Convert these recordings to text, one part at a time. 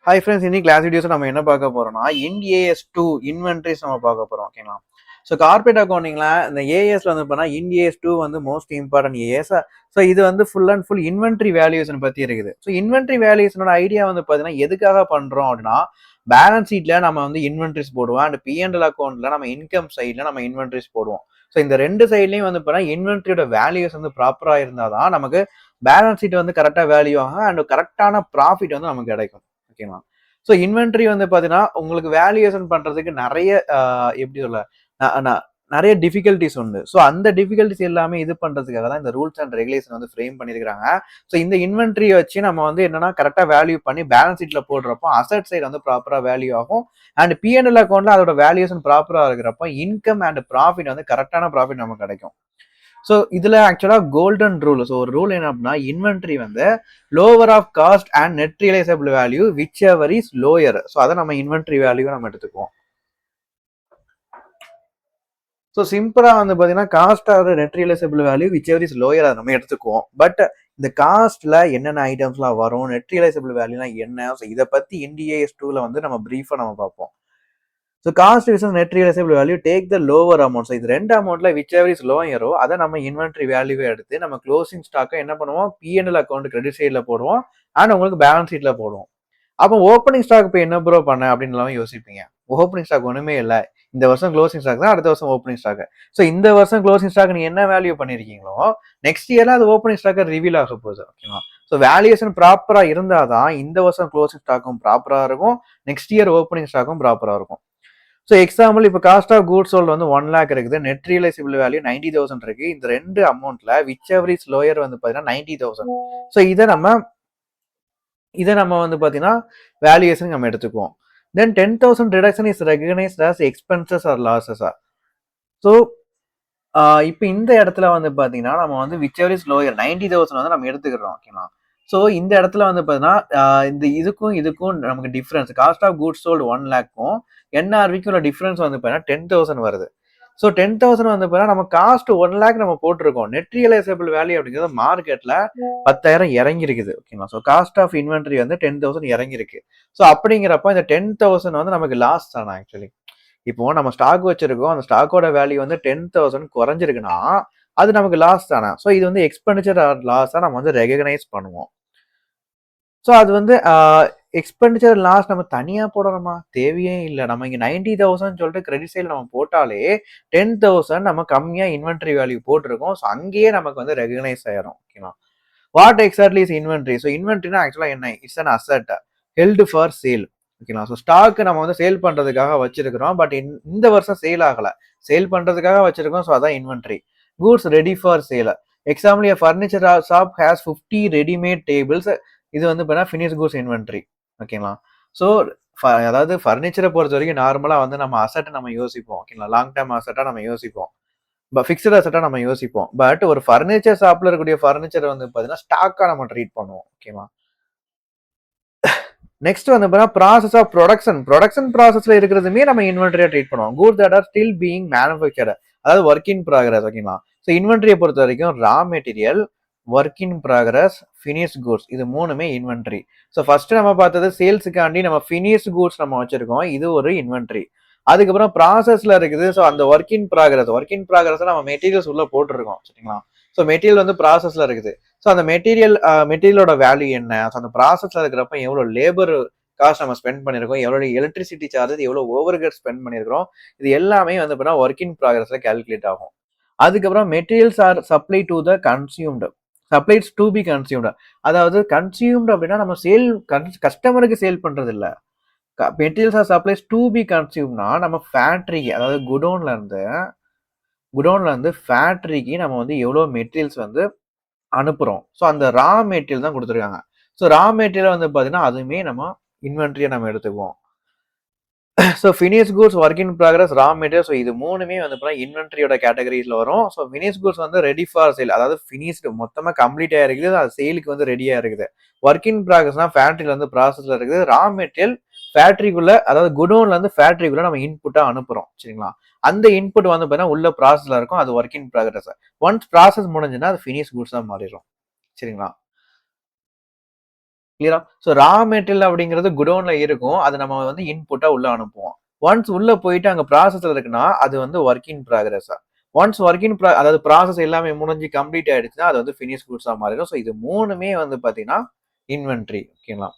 Hi friends, இன்னைக்கு class videos நம்ம என்ன பார்க்க போறோம்னா இன்ஏஎஸ்2 இன்வென்ட்ரிஸ் நம்ம பார்க்க போறோம். ஓகேங்களா? ஸோ கார்பரேட் அக்கௌண்டிங்ல இந்த ஏஎஸ்ல வந்து பார்த்தா இன்ஏஎஸ்2 வந்து மோஸ்ட் இம்பார்ட்டன்ட் ஏஎஸ். ஸோ இது வந்து full and full inventory valuation பத்தி இருக்குது. ஸோ இன்வென்ட்ரி வேல்யூஷனோட ஐடியா வந்து பார்த்தீங்கன்னா எதுக்காக பண்றோம் அப்படின்னா, பேலன்ஸ் ஷீட்ல நம்ம வந்து இன்வென்ட்ரிஸ் போடுவோம் அண்ட் பிஎன்எல் அக்கௌண்ட்ல நம்ம இன்கம் சைட்ல நம்ம இன்வென்ட்ரிஸ் போடுவோம். ஸோ இந்த ரெண்டு சைட்லையும் வந்து பார்த்தீங்கன்னா இன்வென்ட்ரியோட வேல்யூஸ் வந்து ப்ராப்பரா இருந்தால் தான் நமக்கு பேலன்ஸ் ஷீட் வந்து கரெக்டாக வேல்யூ ஆகும் அண்ட் கரெக்டான ப்ராஃபிட் வந்து நமக்கு கிடைக்கும். ஓகேங்களா? ஸோ இன்வென்ட்ரி வந்து பார்த்தீங்கன்னா உங்களுக்கு வேல்யூவேஷன் பண்றதுக்கு நிறைய எப்படி சொல்ல நிறைய டிஃபிகல்ட்டிஸ் உண்டு. ஸோ அந்த டிஃபிகல்ட்டிஸ் எல்லாமே இது பண்றதுக்காக தான் இந்த ரூல்ஸ் அண்ட் ரெகுலேஷன் வந்து ஃப்ரேம் பண்ணியிருக்காங்க. ஸோ இந்த இன்வென்ட்ரியை வச்சு நம்ம வந்து என்னன்னா கரெக்டாக வேல்யூ பண்ணி பேலன்ஸ் ஷீட்ல போடுறப்போ அசட் சைடு வந்து ப்ராப்பராக வேல்யூ ஆகும் அண்ட் பிஎன்எல் அக்கௌண்ட்ல அதோட வேல்யூஷன் ப்ராப்பராக இருக்கிறப்போ இன்கம் அண்ட் ப்ராஃபிட் வந்து கரெக்டான ப்ராஃபிட் நமக்கு கிடைக்கும். ஸோ இதுல ஆக்சுவலா கோல்டன் ரூல். ஸோ ஒரு ரூல் என்ன அப்படின்னா, இன்வென்ட்ரி வந்து lower of cost and net realisable value whichever is lower. So அதை நம்ம இன்வென்ட்ரி வேல்யூ நம்ம எடுத்துக்குவோம். ஸோ சிம்பிளா வந்து பாத்தீங்கன்னா cost or net realisable value whichever is lower அதை நம்ம எடுத்துக்குவோம். பட் இந்த காஸ்ட்ல என்னென்ன ஐட்டம்ஸ்லாம் வரும், நெட் ரியலைசபிள் வேல்யூனா என்ன, ஸோ இதை பத்தி இன்டிஏஎஸ்2ல வந்து நம்ம பிரீஃபா நம்ம பார்ப்போம். So cost versus net realisable value take the lower amount. So இது ரெண்டு அமௌண்ட்ல விச் எவர் இஸ் லோயரோ அதை நம்ம இன்வென்ட்ரி வேல்யூவே எடுத்து நம்ம க்ளோசிங் ஸ்டாக்கை என்ன பண்ணுவோம், பிஎன்எல் அக்கௌண்ட் கிரெடிட் சைட்ல போடுவோம் அண்ட் உங்களுக்கு பேலன்ஸ் ஷீட்ல போடுவோம். அப்போ ஓப்பனிங் ஸ்டாக் இப்போ என்ன ப்ரோ பண்ண அப்படின்னு யோசிப்பீங்க. ஓப்பனிங் ஸ்டாக் ஒண்ணுமே இல்லை, இந்த வருஷம் க்ளோசிங் ஸ்டாக் தான், அடுத்த வருஷம் ஓப்பனிங் ஸ்டாக். ஸோ இந்த வருஷம் க்ளோசிங் ஸ்டாக் நீங்க என்ன வேல்யூ பண்ணிருக்கீங்களோ நெக்ஸ்ட் இயர்ல அது ஓப்பனிங் ஸ்டாக் ரிவீல் ஆக போகுது. ஓகேவா? ஸோ வேல்யூஷன் ப்ராப்பரா இருந்தாதான் இந்த வருஷம் க்ளோசிங் ஸ்டாக்கும் ப்ராப்பரா இருக்கும், நெக்ஸ்ட் இயர் ஓப்பனிங் ஸ்டாக்கும் ப்ராப்பரா இருக்கும். ஸோ எக்ஸாம்பிள் இப்போ காஸ்ட் ஆஃப் குட்ஸ் சோல்டு வந்து 1 lakh இருக்குது, நெட் ரியலைசபிள் வேல்யூ 90,000 இருக்கு. இந்த ரெண்டு அமௌண்ட்ல விச் எவர் இஸ் லோயர் வந்து பார்த்தீங்கன்னா 90,000. ஸோ இதை நம்ம வந்து பார்த்தீங்கன்னா வேல்யூவேஷன் நம்ம எடுத்துக்குவோம். Then 10,000 reduction is recognised as expenses or லாசஸா. ஸோ இப்போ இந்த இடத்துல வந்து பார்த்தீங்கன்னா நம்ம வந்து விச் எவர் இஸ் லோயர் 90,000 வந்து நம்ம எடுத்துக்கிறோம். ஓகேங்களா? ஸோ இந்த இடத்துல வந்து பார்த்தீங்கன்னா இந்த இதுக்கும் நமக்கு difference cost of goods sold 1 lakhக்கும் என்ஆர்விக்கும் உள்ள டிஃபரன்ஸ் வந்து பார்த்தீங்கன்னா 10,000 வருது. ஸோ 10,000 வந்து பார்த்தீங்கன்னா நம்ம காஸ்ட் 1 lakh நம்ம போட்டிருக்கோம், நெட் ரியலைசபிள் வேல்யூ அப்படிங்கிறது மார்க்கெட்ல 10,000 இறங்கி இருக்குது. ஓகேங்களா? ஸோ காஸ்ட் ஆஃப் இன்வென்ட்ரி வந்து 10,000 இறங்கி இருக்கு. ஸோ அப்படிங்கிறப்ப இந்த 10,000 வந்து நமக்கு லாஸ் தானே ஆக்சுவலி. இப்போ நம்ம ஸ்டாக் வச்சிருக்கோம், அந்த ஸ்டாக்கோட வேல்யூ வந்து 10,000 குறைஞ்சிருக்குன்னா அது நமக்கு லாஸ் தானே. ஸோ இது வந்து எக்ஸ்பெண்டிச்சர் ஆர் லாஸா நம்ம வந்து ரெகனைஸ் பண்ணுவோம். ஸோ அது வந்து எக்ஸ்பெண்டிச்சர் லாஸ் நம்ம தனியா போடணுமா, தேவையே இல்லை. நம்ம இங்க 90,000 சொல்லிட்டு கிரெடிட் சைடில் நம்ம போட்டாலே 10,000 நம்ம கம்மியா இன்வென்ட்ரி வேல்யூ போட்டிருக்கோம். ஸோ அங்கேயே நமக்கு வந்து ரெகனைஸ் ஆயிரும். ஓகேவா? What exactly is inventory? So இன்வென்ட்ரினா ஆக்சுவலா என்ன, it's an asset held for sale. ஓகேங்களா? ஸோ ஸ்டாக் நம்ம வந்து சேல் பண்றதுக்காக வச்சிருக்கிறோம், பட் இந்த வருஷம் சேல் ஆகல, சேல் பண்றதுக்காக வச்சிருக்கோம். ஸோ அதான் inventory. Goods ready for sale. Example furniture shop has 50 readymade tables. இது வந்து பார்த்தீங்கன்னா ஃபினிஷ் கூட்ஸ் இன்வென்ட்ரி. ஓகேங்களா? ஸோ அதாவது ஃபர்னிச்சரை பொறுத்த வரைக்கும் நார்மலா வந்து நம்ம அசட்டை நம்ம யோசிப்போம். ஓகேங்களா? லாங் டேர்ம் அசட்டா நம்ம யோசிப்போம், ஃபிக்ஸ்ட் அசட்டா நம்ம யோசிப்போம். பட் ஒரு ஃபர்னிச்சர் ஷாப்ல இருக்கக்கூடிய ஃபர்னிச்சர் வந்து பார்த்தீங்கன்னா ஸ்டாக்கா நம்ம ட்ரீட் பண்ணுவோம். ஓகேவா? நெக்ஸ்ட் வந்து பார்த்தீங்கன்னா ப்ராசஸ் ஆஃப் ப்ரொடக்ஷன் ப்ராசஸ்ல இருக்கிறதுமே நம்ம இன்வென்ட்ரியா ட்ரீட் பண்ணுவோம். Goods that are still being manufactured, அதாவது ஒர்க் இன் ப்ராக்ரஸ். ஓகேங்களா? ஸோ இன்வென்ட்ரியை பொறுத்த வரைக்கும் raw material, work in progress, finish goods, இது மூணுமே இன்வென்ட்ரி. ஸோ ஃபர்ஸ்ட் நம்ம பார்த்தது சேல்ஸுக்காண்டி நம்ம ஃபினிஷ் கூட்ஸ் நம்ம வச்சிருக்கோம், இது ஒரு இன்வென்ட்ரி. அதுக்கப்புறம் ப்ராசஸ்ல இருக்குது. ஸோ அந்த ஒர்க் இன் ப்ராக்ரஸ் நம்ம மெட்டீரியல்ஸ் உள்ள போட்டிருக்கோம். சரிங்களா? ஸோ மெட்டீரியல் வந்து ப்ராசஸ்ல இருக்குது. ஸோ அந்த மெட்டீரியலோட வேல்யூ என்ன, ஸோ அந்த ப்ராசஸ்ல இருக்கிறப்ப எவ்வளவு லேபர் காஸ்ட் நம்ம ஸ்பெண்ட் பண்ணிருக்கோம், எவ்வளவு எலக்ட்ரிசிட்டி சார்ஜஸ், எவ்வளவு ஓவர் ஹெட் ஸ்பெண்ட் பண்ணிருக்கோம், இது எல்லாமே வந்து பார்த்தீங்கன்னா ஒர்க் இன் ப்ராக்ரஸ்ல கால்குலேட் ஆகும். அதுக்கப்புறம் materials or supply to the consumed, supplies to be consumed. அதாவது கன்சியூம்டு அப்படின்னா நம்ம கஸ்டமருக்கு சேல் பண்றது இல்ல. Materials or supplies to be கன்சியூம்னா நம்ம ஃபேக்டரிக்கு, அதாவது குடோன்ல இருந்து ஃபேக்டரிக்கு நம்ம வந்து எவ்வளவு மெட்டீரியல்ஸ் வந்து அனுப்புறோம். ஸோ அந்த ரா மெட்டீரியல் தான் கொடுத்துருக்காங்க. ஸோ ரா மெட்டீரியல் வந்து பார்த்தீங்கன்னா அதுவுமே நம்ம இன்வென்ட்ரியை நம்ம எடுத்துக்குவோம். So finish goods, work in progress, raw material, so இது மூணுமே வந்து பார்த்தீங்கன்னா இன்வென்ட்ரியோட கேட்டகரியில் வரும். ஸோ ஃபினிஷ் கூட்ஸ் வந்து ரெடி ஃபார் சேல், அதாவது ஃபினிஷ்டு மொத்தமாக கம்ப்ளீட் ஆயிருக்குது, அது சேலுக்கு வந்து ரெடியாக இருக்குது. ஒர்க் இன் ப்ராக்ரஸ்னா ஃபேக்டரியில் வந்து ப்ராசஸ்ல இருக்குது. ரா மெட்டீரியல் ஃபேக்டரிக்குள்ள, அதாவது குடோன்ல இருந்து ஃபேக்டரிக்குள்ள நம்ம இன்புட்டா அனுப்புறோம். சரிங்களா? அந்த இன்புட் வந்து பார்த்தீங்கன்னா உள்ள ப்ராசஸ்ல இருக்கும், அது work in progress. Once process முடிஞ்சுன்னா அது ஃபினிஷ் கூட்ஸா மாறிடும். சரிங்களா? கிளியரா? ஸோ ரா மெட்டீரியல் அப்படிங்கிறது குடோன்ல இருக்கும். அத நம்ம வந்து இன்புட்டா உள்ள அனுப்புவோம். ஒன்ஸ் உள்ள போயிட்டு அங்க ப்ராசஸ்ல இருக்குன்னா, அது வந்து வொர்க் இன் ப்ராக்ரஸ்ஸா. ஒன்ஸ் வொர்க் இன் அதாவது ப்ராசஸ் எல்லாமே முடிஞ்சு கம்ப்ளீட் ஆயிடுச்சுன்னா, அது வந்து ஃபினிஷ் குட்ஸா மாறிடும். ஸோ இது 3மே வந்து பார்த்தீங்கன்னா, இன்வென்டரி. ஓகேங்களா?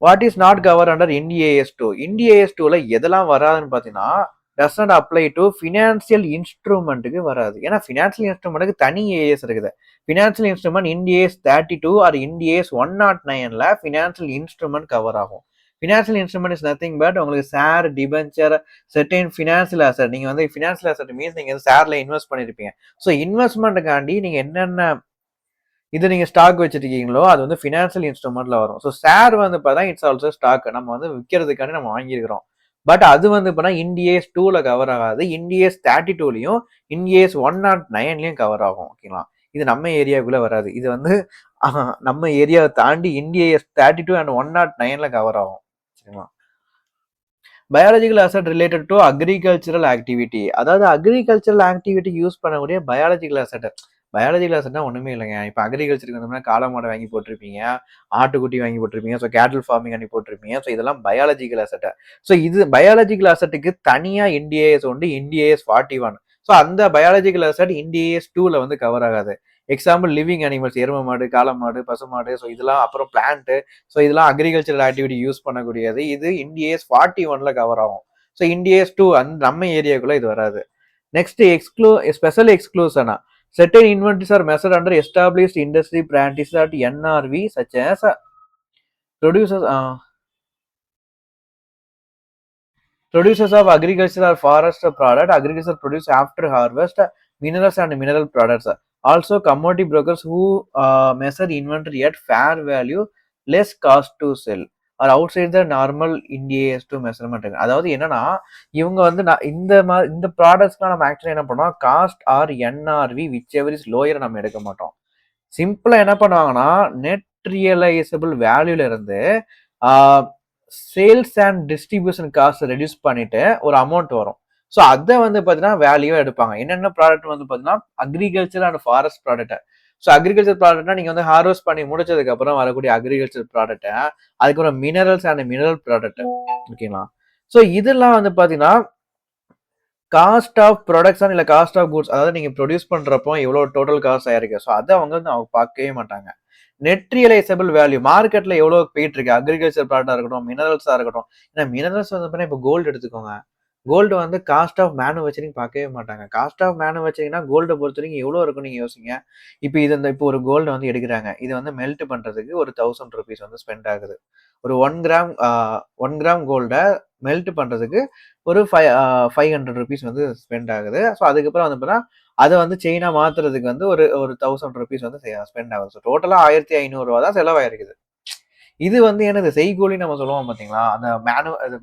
What is not cover under Ind AS two? Ind AS டூல எதெல்லாம் வராதுன்னு பார்த்தீங்கன்னா, does not apply to financial இன்ஸ்ட்ருமெண்ட்டுக்கு வராது. ஏன்னா ஃபினான்சியல் இன்ஸ்ட்ருமெண்ட்டுக்கு தனி ஏஎஸ் இருக்குது. Financial instrument Ind AS 32 or Ind AS 109ல ஃபினான்சியல் இன்ஸ்ட்ருமெண்ட் கவர் ஆகும். Financial instrument is nothing but உங்களுக்கு share, debenture, certain financial asset. நீங்க வந்து ஃபினான்சியல் அசெட் மீன்ஸ் நீங்க ஷேர்ல இன்வெஸ்ட் பண்ணிருப்பீங்க. ஸோ இன்வெஸ்ட்மெண்ட்டுக்காண்டி நீங்க என்னென்ன இது நீங்க ஸ்டாக் வச்சிருக்கீங்களோ அது வந்து ஃபினான்சியல் இன்ஸ்ட்ருமெண்ட்ல வரும். ஸோ ஷேர் வந்து பார்த்தா இட்ஸ் ஆல்சோ ஸ்டாக். நம்ம வந்து விற்கிறதுக்காண்டி நம்ம வாங்கியிருக்கிறோம். பட் அது வந்து பார்த்தா இண்டிஏஎஸ் 2ல கவர் ஆகாது. இண்டிஏஎஸ் 32லயும் இண்டிஏஎஸ் 109லயும் கவர் ஆகும். ஓகேங்களா? இது நம்ம ஏரியாவுக்குள்ள வராது. இது வந்து நம்ம ஏரியாவை தாண்டி இண்டிஏஎஸ் 32 அண்ட் 109ல கவர் ஆகும். சரிங்களா? Biological asset related to agricultural activity. அதாவது அக்ரிகல்ச்சரல் ஆக்டிவிட்டி யூஸ் பண்ணக்கூடிய பயாலஜிக்கல் அசெட். பயாலஜிக்கல் அசெட்னா ஒண்ணுமே இல்லைங்க. இப்ப அக்ரிகல்ச்சருக்கு வந்தோம்னா காளை மாடு வாங்கி போட்டிருப்பீங்க, ஆட்டுக்குட்டி வாங்கி போட்டிருப்பீங்க, ஸோ கேட்டில் ஃபார்மிங் பண்ணி போட்டிருப்பீங்க. ஸோ இதெல்லாம் பயாலஜிக்கல் அசெட். ஸோ இது பயாலஜிக்கல் அசெட்டுக்கு தனியா இண்டிஏஎஸ் உண்டு, இண்டிஏஎஸ் 41. ஸோ அந்த பயாலஜிக்கல் அசெட் இண்டிஏஎஸ் 2ல வந்து கவர் ஆகாது. எக்ஸாம்பிள் லிவிங் அனிமல்ஸ், எரும மாடு, காளை மாடு, பசு மாடு. ஸோ இதெல்லாம் அப்புறம் பிளான்ட். ஸோ இதெல்லாம் அக்ரிகல்ச்சரல் ஆக்டிவிட்டி யூஸ் பண்ணக்கூடியது. இது இண்டிஏஎஸ் 41ல கவர் ஆகும். ஸோ இண்டிஏஎஸ் 2 நம்ம ஏரியாக்குள்ள இது வராது. நெக்ஸ்ட் ஸ்பெஷல் எக்ஸ்க்ளூஷனா certain inventories are measured under established industry practices at NRV such as producers producers of agriculture or forest product, agriculture produce after harvest, minerals and mineral products. Also commodity brokers who measure inventory at fair value, less cost to sell, or outside the normal NDAS to measurement. அதாவது என்னன்னா இவங்க வந்து இந்த ப்ராடக்ட்ஸ்லாம் நம்ம actually என்ன பண்ணுவோம், cost or NRV whichever is lower நம்ம எடுக்க மாட்டோம். சிம்பிளா என்ன பண்ணுவாங்கன்னா நெட் ரியலைசபிள் வேல்யூல இருந்து sales and distribution cost reduce பண்ணிட்டு ஒரு அமௌண்ட் வரும். ஸோ அதை வந்து பார்த்தீங்கன்னா வேல்யூ எடுப்பாங்க. என்னென்ன ப்ராடக்ட் வந்து பார்த்தீங்கன்னா agriculture and forest product. So agriculture ப்ராடக்ட்னா நீங்கள் வந்து ஹார்வெஸ்ட் பண்ணி முடிச்சதுக்கு அப்புறம் வரக்கூடிய அக்ரிகல்ச்சர் ப்ராடக்ட், அதுக்கப்புறம் மினரல்ஸ் அண்ட் மினரல் ப்ராடக்ட். ஓகேங்களா? ஸோ இதெல்லாம் வந்து பார்த்தீங்கன்னா காஸ்ட் ஆஃப் ப்ரொடக்ஷன் இல்லை காஸ்ட் ஆஃப் குட்ஸ், அதாவது நீங்கள் ப்ரொடியூஸ் பண்ணுறப்போ எவ்வளோ டோட்டல் காஸ்ட் ஆயிருக்கு. ஸோ அதை அவங்க வந்து அவங்க பார்க்கவே மாட்டாங்க. நெட் ரியலைசபிள் வேல்யூ மார்க்கெட்ல எவ்வளவு போயிட்டு இருக்கு, அக்ரிகல்ச்சர் ப்ராடக்டா இருக்கட்டும், மினரல்ஸா இருக்கட்டும். ஏன்னா மினரல்ஸ் வந்து இப்போ கோல்டு எடுத்துக்கோங்க. கோல்டு வந்து காஸ்ட் ஆஃப் மேனுஃபேக்சரிங் பார்க்கவே மாட்டாங்க. காஸ்ட் ஆஃப் மேனுஃபேக்சரிங்னா கோல்டை பொறுத்த வரைக்கும் எவ்வளோ இருக்கும் நீங்க யோசிங்க. இப்போ இப்போ ஒரு கோல்டு வந்து எடுக்கிறாங்க, இது வந்து மெல்ட் பண்றதுக்கு ஒரு 1000 rupees வந்து ஸ்பெண்ட் ஆகுது. ஒரு 1 கிராம் கோல்டை மெல்ட் பண்றதுக்கு ஒரு 500 rupees வந்து ஸ்பெண்ட் ஆகுது. ஸோ அதுக்கப்புறம் வந்து பார்த்தா அதை வந்து செயினா மாத்துறதுக்கு வந்து ஒரு 1000 rupees வந்து ஸ்பெண்ட் ஆகுது. ஸோ டோட்டலா 1500 தான் செலவாயிருக்குது. இது வந்து என்னது செய்கூலி நம்ம சொல்லுவோம் பாத்தீங்களா, அந்த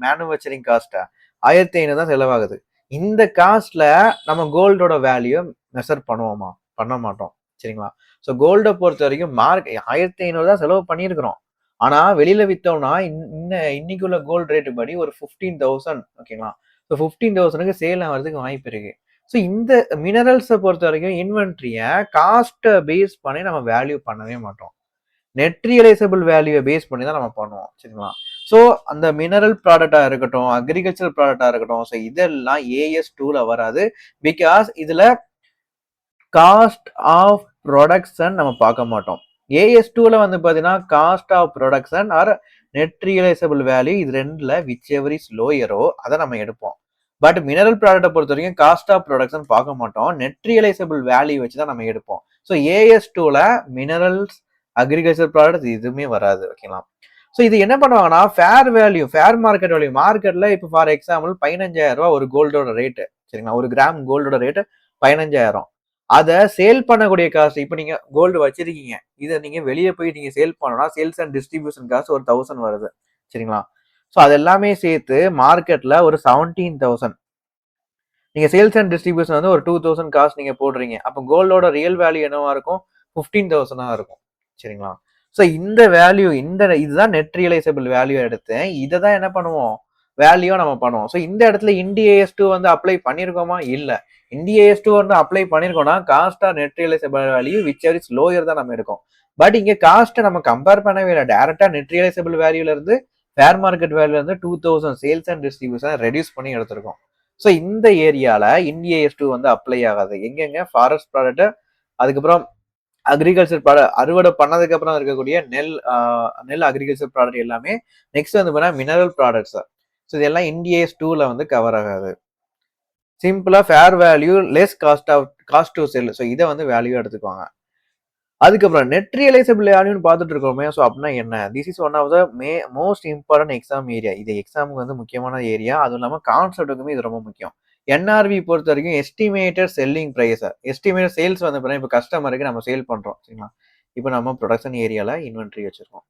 மேனுஃபேக்சரிங் காஸ்ட் 1500 தான் செலவாகுது. இந்த காஸ்ட்ல நம்ம கோல்டோட வேல்யூ மெஷர் பண்ணுவோமா? பண்ண மாட்டோம். சரிங்களா? ஸோ கோல்டை பொறுத்த வரைக்கும் 1500 தான் செலவு பண்ணியிருக்கிறோம். ஆனா வெளியில வித்தோம்னா இன்னைக்குள்ள கோல்டு ரேட்டு படி ஒரு 15,000. ஓகேங்களா? ஸோ 15,000க்கு சேல் ஆகிறதுக்கு வாய்ப்பு இருக்கு. ஸோ இந்த மினரல்ஸை பொறுத்த வரைக்கும் இன்வென்ட்ரியை காஸ்ட்டை பேஸ் பண்ணி நம்ம வேல்யூ பண்ணவே மாட்டோம். நெட் ரியலைசபிள் வேல்யூவை பேஸ் பண்ணி தான் நம்ம பண்ணுவோம். சரிங்களா? ஸோ அந்த மினரல் ப்ராடக்டா இருக்கட்டும், அக்ரிகல்ச்சர் ப்ராடக்டா இருக்கட்டும், ஸோ இதெல்லாம் ஏஎஸ் 2ல வராது. பிகாஸ் இதுல காஸ்ட் ஆஃப் ப்ரொடக்ஷன் நம்ம பார்க்க மாட்டோம். ஏஎஸ் 2ல வந்து பார்த்தீங்கன்னா cost of production or net realisable value, இது ரெண்டுல விச் எவர் இஸ் லோயரோ அதை நம்ம எடுப்போம். பட் மினரல் ப்ராடக்டை பொறுத்த வரைக்கும் காஸ்ட் ஆஃப் ப்ரொடக்ஷன் பார்க்க மாட்டோம். நெட் ரியலைசபிள் வேல்யூ வச்சு தான் நம்ம எடுப்போம். ஸோ ஏஎஸ் 2ல மினரல்ஸ், அக்ரிகல்ச்சர் ப்ராடக்ட் எதுவுமே வராது. ஓகேங்களா? ஸோ இது என்ன பண்ணுவாங்கன்னா fair value, fair market value. மார்க்கெட்ல இப்போ ஃபார் எக்ஸாம்பிள் 15,000 ஒரு கோல்டோட ரேட்டு. சரிங்களா? ஒரு கிராம் கோல்டோட ரேட்டு 15,000. அதை சேல் பண்ணக்கூடிய காஸ்ட், இப்போ நீங்க கோல்டு வச்சிருக்கீங்க, இதை நீங்க வெளியே போய் நீங்க சேல் பண்ணணும்னா சேல்ஸ் அண்ட் டிஸ்ட்ரிபியூஷன் காஸ்ட் ஒரு 1000 வருது. சரிங்களா? ஸோ அது எல்லாமே சேர்த்து மார்க்கெட்ல ஒரு 17,000. நீங்க சேல்ஸ் அண்ட் டிஸ்ட்ரிபியூஷன் வந்து ஒரு 2000 காஸ்ட் நீங்க போடுறீங்க. அப்போ கோல்டோட ரியல் வேல்யூ என்னவா இருக்கும்? 15,000 இருக்கும். சரிங்களா? ஸோ இந்த வேல்யூ, இதுதான் நெட் ரியலைசபிள் வேல்யூ எடுத்தேன். இதை தான் என்ன பண்ணுவோம், வேல்யூ நம்ம பண்ணுவோம். ஸோ இந்த இடத்துல இண்டிஏஎஸ் 2 வந்து அப்ளை பண்ணிருக்கோமா? இல்ல. இண்டிஏஎஸ் 2 வந்து அப்ளை பண்ணிருக்கோம்னா cost or net realisable value whichever is lower தான் நம்ம எடுக்கும். பட் இங்க காஸ்ட்டை நம்ம கம்பேர் பண்ணவே இல்லை. டேரக்டா நெட் ரியலைசபிள் வேல்யூல இருந்து ஃபேர் மார்க்கெட் வேல்யூல இருந்து 2000 சேல்ஸ் அண்ட் டிஸ்ட்ரிபியூஷன் ரெடியூஸ் பண்ணி எடுத்திருக்கோம். ஸோ இந்த ஏரியால இந்தியஸ் டூ வந்து அப்ளை ஆகாது. எங்கெங்க ஃபாரஸ்ட் ப்ராடக்ட், அதுக்கப்புறம் அக்ரிகல்ச்சர் ப்ராடக்ட் அறுவடை பண்ணதுக்கு அப்புறம் இருக்கக்கூடிய நெல் அக்ரிகல்ச்சர் ப்ராடக்ட் எல்லாமே. நெக்ஸ்ட் வந்து பார்த்தீங்கன்னா மினரல் ப்ராடக்ட்ஸ். ஸோ இதெல்லாம் இந்தியஸ் டூல வந்து கவர் ஆகாது. சிம்பிளா fair value less cost to sell. So இதை வந்து வேல்யூ எடுத்துக்குவாங்க. அதுக்கப்புறம் நெட் ரியலைசபிள் வேல்யூன்னு பார்த்துட்டு இருக்கோமே. ஸோ அப்படின்னா என்ன? This is one of the most important exam area. இது எக்ஸாமுக்கு வந்து முக்கியமான ஏரியா. அதுவும் இல்லாமல் கான்செப்ட்டுக்குமே இது ரொம்ப முக்கியம். என்ஆர்வி பொறுத்த வரைக்கும் estimated selling price. Estimate sales வந்து பார்த்தீங்கன்னா இப்போ கஸ்டமருக்கு நம்ம சேல் பண்ணுறோம் சரிங்களா. இப்போ நம்ம ப்ரொடக்ஷன் ஏரியாவில் இன்வென்ட்ரி வச்சிருக்கோம்.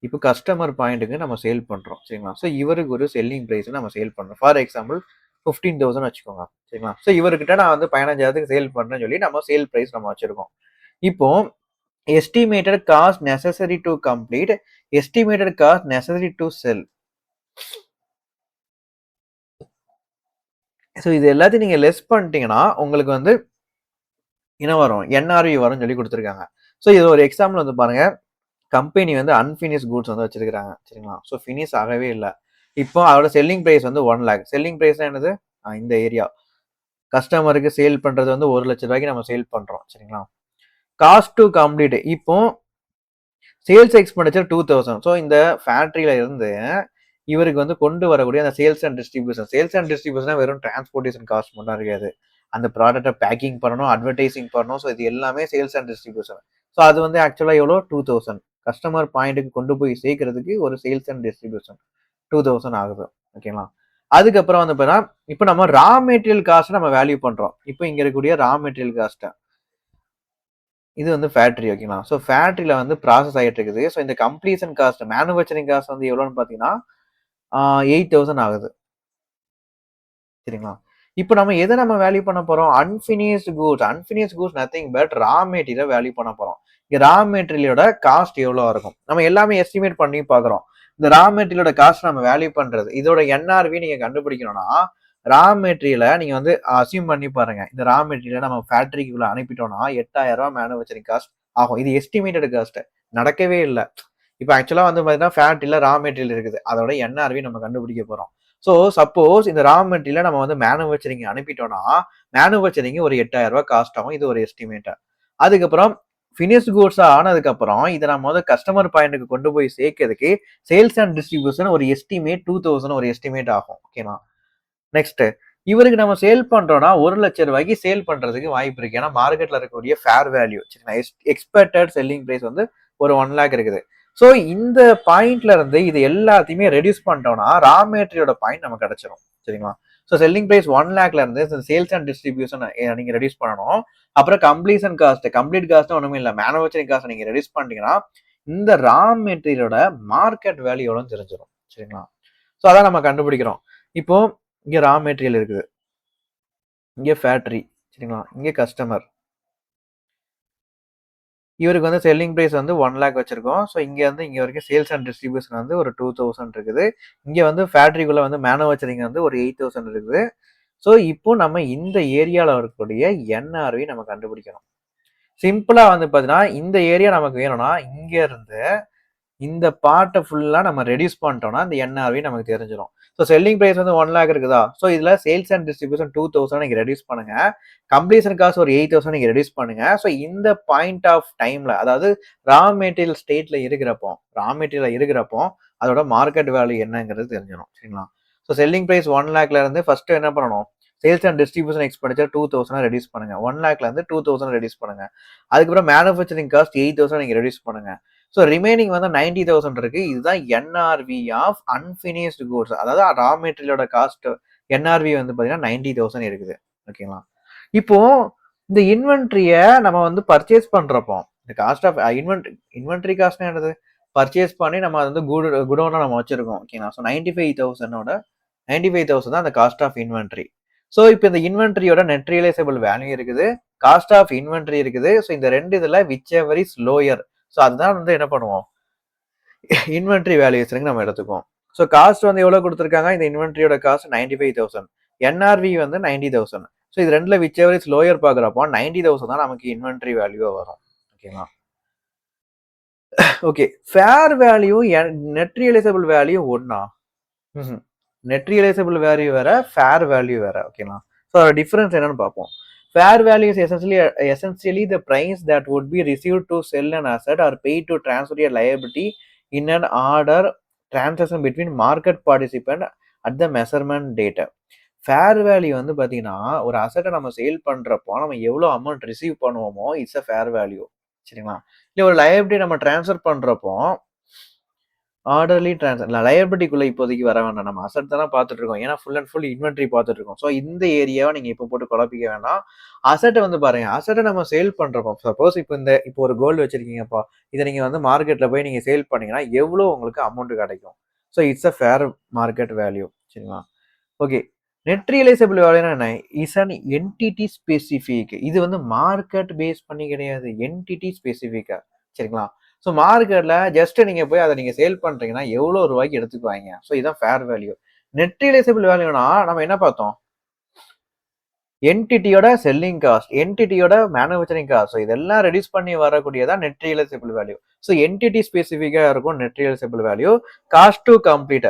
இப்போ கஸ்டமர் பாயிண்ட்டுக்கு நம்ம சேல் பண்ணுறோம் சரிங்களா. ஸோ இவருக்கு ஒரு செல்லிங் ப்ரைஸ் நம்ம சேல் பண்ணுறோம். ஃபார் எக்ஸாம்பிள் 15,000 வச்சுக்கோங்க சரிங்களா. ஸோ இவர்கிட்ட நான் வந்து 15,000 சேல் பண்ணுறேன்னு சொல்லி நம்ம சேல் ப்ரைஸ் நம்ம வச்சிருக்கோம். இப்போ estimated cost necessary to complete, estimated cost necessary to sell. So இது எல்லாத்தையும் நீங்க லெஸ் பண்ணிட்டீங்கன்னா உங்களுக்கு வந்து என்ன வரும்? என்ஆர்வி வரும்னு சொல்லி கொடுத்துருக்காங்க. ஸோ இது ஒரு எக்ஸாம்பிள் வந்து பாருங்க. கம்பெனி வந்து அன்பினிஷ் கூட்ஸ் வந்து வச்சிருக்காங்க சரிங்களா. ஸோ ஃபினிஷ் ஆகவே இல்லை. இப்போ அதோட செல்லிங் ப்ரைஸ் வந்து 1 lakh. செல்லிங் ப்ரைஸ் என்னது? இந்த ஏரியா கஸ்டமருக்கு சேல் பண்றது வந்து 1 லட்சம் ரூபாய்க்கு நம்ம சேல் பண்றோம் சரிங்களா. காஸ்ட் டு கம்ப்ளீட் இப்போ சேல்ஸ் எக்ஸ்பெண்டிச்சர் 2000. ஸோ இந்த ஃபேக்டரியில இருந்து இவருக்கு வந்து கொண்டு வரக்கூடிய அந்த சேல்ஸ் அண்ட் டிஸ்ட்ரிபியூஷன் வெறும் டிரான்ஸ்போர்டேஷன் காஸ்ட் மட்டும் இருக்காது. அந்த ப்ராடக்ட்டை பேக்கிங் பண்ணணும், அட்வர்டைசிங் பண்ணணும். ஸோ இது எல்லாமே சேல்ஸ் அண்ட் டிஸ்ட்ரிபியூஷன். ஸோ அது வந்து ஆக்சுவலாக எவ்வளோ? 2000. கஸ்டமர் பாயிண்ட்டுக்கு கொண்டு போய் சேர்க்கறதுக்கு ஒரு சேல்ஸ் அண்ட் டிஸ்ட்ரிபியூஷன் 2000 ஆகுது ஓகேங்களா. அதுக்கப்புறம் வந்து பார்த்தீங்கன்னா இப்போ நம்ம ரா மெட்டீரியல் காஸ்ட் நம்ம வேல்யூ பண்றோம். இப்போ இங்க இருக்கக்கூடிய ரா மெட்டீரியல் காஸ்ட்டை இது வந்து ஃபேக்டரி ஓகேங்களா. ஸோ ஃபேக்டரியில வந்து ப்ராசஸ் ஆகிட்டு இருக்குது. ஸோ இந்த கம்ப்ளீஷன் காஸ்ட் மேனுஃபேக்சரிங் காஸ்ட் வந்து எவ்வளோன்னு பார்த்தீங்கன்னா 8,000 ஆகுது சரிங்களா. இப்போ நம்ம எதை நம்ம வேல்யூ பண்ண போறோம்? Unfinished goods nothing but raw material value பண்ண போறோம். இங்க ரா மெட்டீரியலோட காஸ்ட் எவ்வளோ இருக்கும்? நம்ம எல்லாமே எஸ்டிமேட் பண்ணி பார்க்குறோம். இந்த ரா மெட்டீரியலோட காஸ்ட் நம்ம வேல்யூ பண்றது. இதோட என்ஆர்வி நீங்க கண்டுபிடிக்கணும்னா ரா மெட்டீரியலை நீங்க வந்து அசியூம் பண்ணி பாருங்க. இந்த ரா மெட்டீரியலை நம்ம ஃபேக்டரிக்குள்ள அனுப்பிட்டோம்னா 8,000 ரூபாய் மேனுஃபேக்சரிங் காஸ்ட் ஆகும். இது எஸ்டிமேட்டட் காஸ்ட், நடக்கவே இல்லை. இப்போ ஆக்சுவலா வந்து பார்த்தீங்கன்னா ஃபேக்டரியில ரா மெட்டீரியல் இருக்குது. அதோட என்ஆர்வி நம்ம கண்டுபிடிக்க போறோம். ஸோ சப்போஸ் இந்த ரா மெட்டீரியலை நம்ம வந்து மேனுஃபேக்சரிங் அனுப்பிட்டோம்னா மேனுஃபேக்சரிங் ஒரு 8,000 ரூபாய் காஸ்ட் ஆகும். இது ஒரு எஸ்டிமேட்டர். அதுக்கப்புறம் ஃபினிஷ் கூட்ஸா ஆனதுக்கப்புறம் இதை நம்ம வந்து கஸ்டமர் பாயிண்ட்டுக்கு கொண்டு போய் சேர்க்கறதுக்கு சேல்ஸ் அண்ட் டிஸ்ட்ரிபியூஷன் ஒரு எஸ்டிமேட் 2000 ஒரு எஸ்டிமேட் ஆகும் ஓகேவா. நெக்ஸ்ட் இவருக்கு நம்ம சேல் பண்றோம்னா 1 லட்சம் ரூபாய்க்கு சேல் பண்றதுக்கு வாய்ப்பு இருக்கு. ஏன்னா மார்க்கெட்ல இருக்கக்கூடிய fair value expected selling price வந்து ஒரு 1 lakh இருக்குது. ஸோ இந்த பாயிண்ட்ல இருந்து இது எல்லாத்தையுமே ரெடியூஸ் பண்ணிட்டோம்னா ரா மெட்டீரியலோட பாயிண்ட் நமக்கு கிடைச்சிடும் சரிங்களா. ஸோ செல்லிங் பிரைஸ் 1 lakhல இருந்து சேல்ஸ் அண்ட் டிஸ்ட்ரிபியூஷன் நீங்க ரெடியூஸ் பண்ணணும். அப்புறம் கம்ப்ளீட் காஸ்ட் ஒண்ணுமே இல்லை, மேனுஃபேக்சரிங் காஸ்ட் நீங்க ரெடியூஸ் பண்ணிட்டீங்கன்னா இந்த ரா மெட்டீரியலோட மார்க்கெட் வேல்யூ எவ்வளோன்னு தெரிஞ்சிடும் சரிங்களா. ஸோ அதான் நம்ம கண்டுபிடிக்கிறோம். இப்போ இங்க ரா மெட்டீரியல் இருக்குது, இங்க ஃபேக்டரி சரிங்களா, இங்க கஸ்டமர். இவருக்கு வந்து செல்லிங் பிரைஸ் வந்து 1 lakh வச்சிருக்கோம். ஸோ இங்க வந்து இங்க வரைக்கும் சேல்ஸ் அண்ட் டிஸ்ட்ரிபியூஷன் வந்து ஒரு 2000 இருக்குது. இங்க வந்து ஃபேக்டரிக்குள்ள வந்து மேனுஃபேக்சரிங் வந்து ஒரு 8,000 இருக்குது. ஸோ இப்போ நம்ம இந்த ஏரியாவில் இருக்கக்கூடிய என்ஆர்வி நம்ம கண்டுபிடிக்கணும். சிம்பிளா வந்து பார்த்தீங்கன்னா இந்த ஏரியா நமக்கு வேணும்னா இங்க இருந்து இந்த பார்ட்டை ஃபுல்லா நம்ம ரெடியூஸ் பண்ணிட்டோம்னா இந்த என்ஆர்வி நமக்கு தெரிஞ்சிடும். ஸோ செல்லிங் பிரைஸ் வந்து 1 lakh இருக்குதா. ஸோ இதுல சேல்ஸ் அண்ட் டிஸ்ட்ரிபியூஷன் 2000 நீங்க ரெடியூஸ் பண்ணுங்க. கம்ப்ளீஷன் காஸ்ட் ஒரு 8,000 நீங்க ரெடியூஸ் பண்ணுங்க. ஸோ இந்த பாயிண்ட் ஆஃப் டைம்ல அதாவது ரா மெட்டீரியல் ஸ்டேட்ல இருக்கிறப்போ அதோட மார்க்கெட் வேல்யூ என்னங்கிறது தெரிஞ்சிடும் சரிங்களா. ஸோ செல்லிங் பிரைஸ் 1 lakhல இருந்து ஃபர்ஸ்ட் என்ன பண்ணணும்? Sales and distribution expenditure 2000 reduce பண்ணுங்க. 1 lakhல இருந்து 2000 ரெடியூஸ் பண்ணுங்க. அதுக்கப்புறம் மேனுஃபேக்சரிங் காஸ்ட் 8,000 நீங்க ரெடியூஸ் பண்ணுங்க. ஸோ ரிமைனிங் வந்து 90,000 இருக்கு. இதுதான் என்ஆர்வி ஆஃப் அன்பினிஷ்டு கூட்ஸ். அதாவது ரா மெட்டீரியலோட காஸ்ட் என்ஆர்வி வந்து பார்த்தீங்கன்னா 90,000 இருக்குது ஓகேங்களா. இப்போ இந்த இன்வென்ட்ரிய நம்ம வந்து பர்ச்சேஸ் பண்றப்போ இந்த காஸ்ட் ஆஃப் இன்வென்ட்ரி காஸ்ட் என்னது? பர்ச்சேஸ் பண்ணி நம்ம வந்து குடோனா நம்ம வச்சிருக்கோம் ஓகேங்களா. ஸோ 95,000 தான் அந்த காஸ்ட் ஆஃப் இன்வென்ட்ரி. ஸோ இப்போ இந்த இன்வென்ட்ரியோட நெட் ரியலைசபிள் வேல்யூ இருக்குது, காஸ்ட் ஆஃப் இன்வென்ட்ரி இருக்குது. ஸோ இந்த ரெண்டு இதுல which ever is lower. So அதுதான் வந்து என்ன பண்ணுவோம்? இன்வென்ட்ரி வேல்யூஷனுக்கு நம்ம எடுத்துக்குவோம். ஸோ காஸ்ட் வந்து எவ்வளவு கொடுத்துருக்காங்க? இந்த இன்வென்ட்ரியோட காஸ்ட் 95,000, என்ஆர்வி வந்து 90,000. ஸோ இது ரெண்டுல விச் எவர் இஸ் லோயர் பாக்குறப்போ 90,000 தான் நமக்கு இன்வென்ட்ரி வேல்யூவா வரும் ஓகேங்களா. Okay. Fair value net realisable value ஒண்ணா? நெட் ரியலைசபிள் வேல்யூ வேற, ஃபேர் வேல்யூ வேற. ஓகேங்களா? ஸோ அதோட டிஃபரன்ஸ் என்னன்னு பார்ப்போம். Fair value is essentially the price that would be received to sell an asset or paid to transfer a liability in an order transaction between market participant at the measurement date. Fair value வந்து பார்த்தீங்கன்னா, ஒரு அசட்டை நம்ம sale பண்றப்போ, நம்ம எவ்வளோ amount receive பண்ணுவோமோ, it's a fair value. சரிங்களா? இல்ல ஒரு லயபிலிட்டி நம்ம ட்ரான்ஸ்ஃபர் பண்றப்போ, ஆர்டர்லி லயபிலிட்டிக்குள்ள இப்போதைக்கு வர வேண்டாம். நம்ம அசெட் தானே பார்த்துட்டு இருக்கோம். ஏன்னா ஃபுல் அண்ட் ஃபுல் இன்வென்டரி பார்த்துட்டு இருக்கோம். ஸோ இந்த ஏரியாவை நீங்க இப்போ போட்டு குழப்பிக்க வேண்டாம். அசெட்டை வந்து பாருங்க. அசெட்டை நம்ம சேல் பண்றப்போ, சப்போஸ் இப்போ ஒரு கோல்டு வச்சிருக்கீங்கப்பா. இதை நீங்க வந்து மார்க்கெட்ல போய் நீங்க சேல் பண்ணீங்கன்னா, எவ்வளோ உங்களுக்கு அமௌண்ட் கிடைக்கும்? So it's a fair market value. சரிங்களா? ஓகே. நெட் ரியலைசபிள் வேல்யூனா என்ன? Is an entity specific. இது வந்து மார்க்கெட் பேஸ் பண்ணி கிடையாது. என்டிட்டி ஸ்பெசிஃபிக்கா. சரிங்களா? ஸோ மார்க்கெட்ல ஜஸ்ட் நீங்க போய் அதை நீங்க சேல் பண்றீங்கன்னா எவ்வளோ ரூபாய்க்கு எடுத்துக்குவாங்க. ஸோ இதுதான் ஃபேர் வேல்யூ. நெட் ரியலைசபிள் வேல்யூனா நம்ம என்ன பார்த்தோம்? என்டிட்டியோட செல்லிங் காஸ்ட், என்டிட்டியோட மேனுஃபேக்சரிங் காஸ்ட், இதெல்லாம் ரெடியூஸ் பண்ணி வரக்கூடியதான் net realisable value. So entity ஸ்பெசிஃபிக்கா இருக்கும் net realisable value. Cost to complete,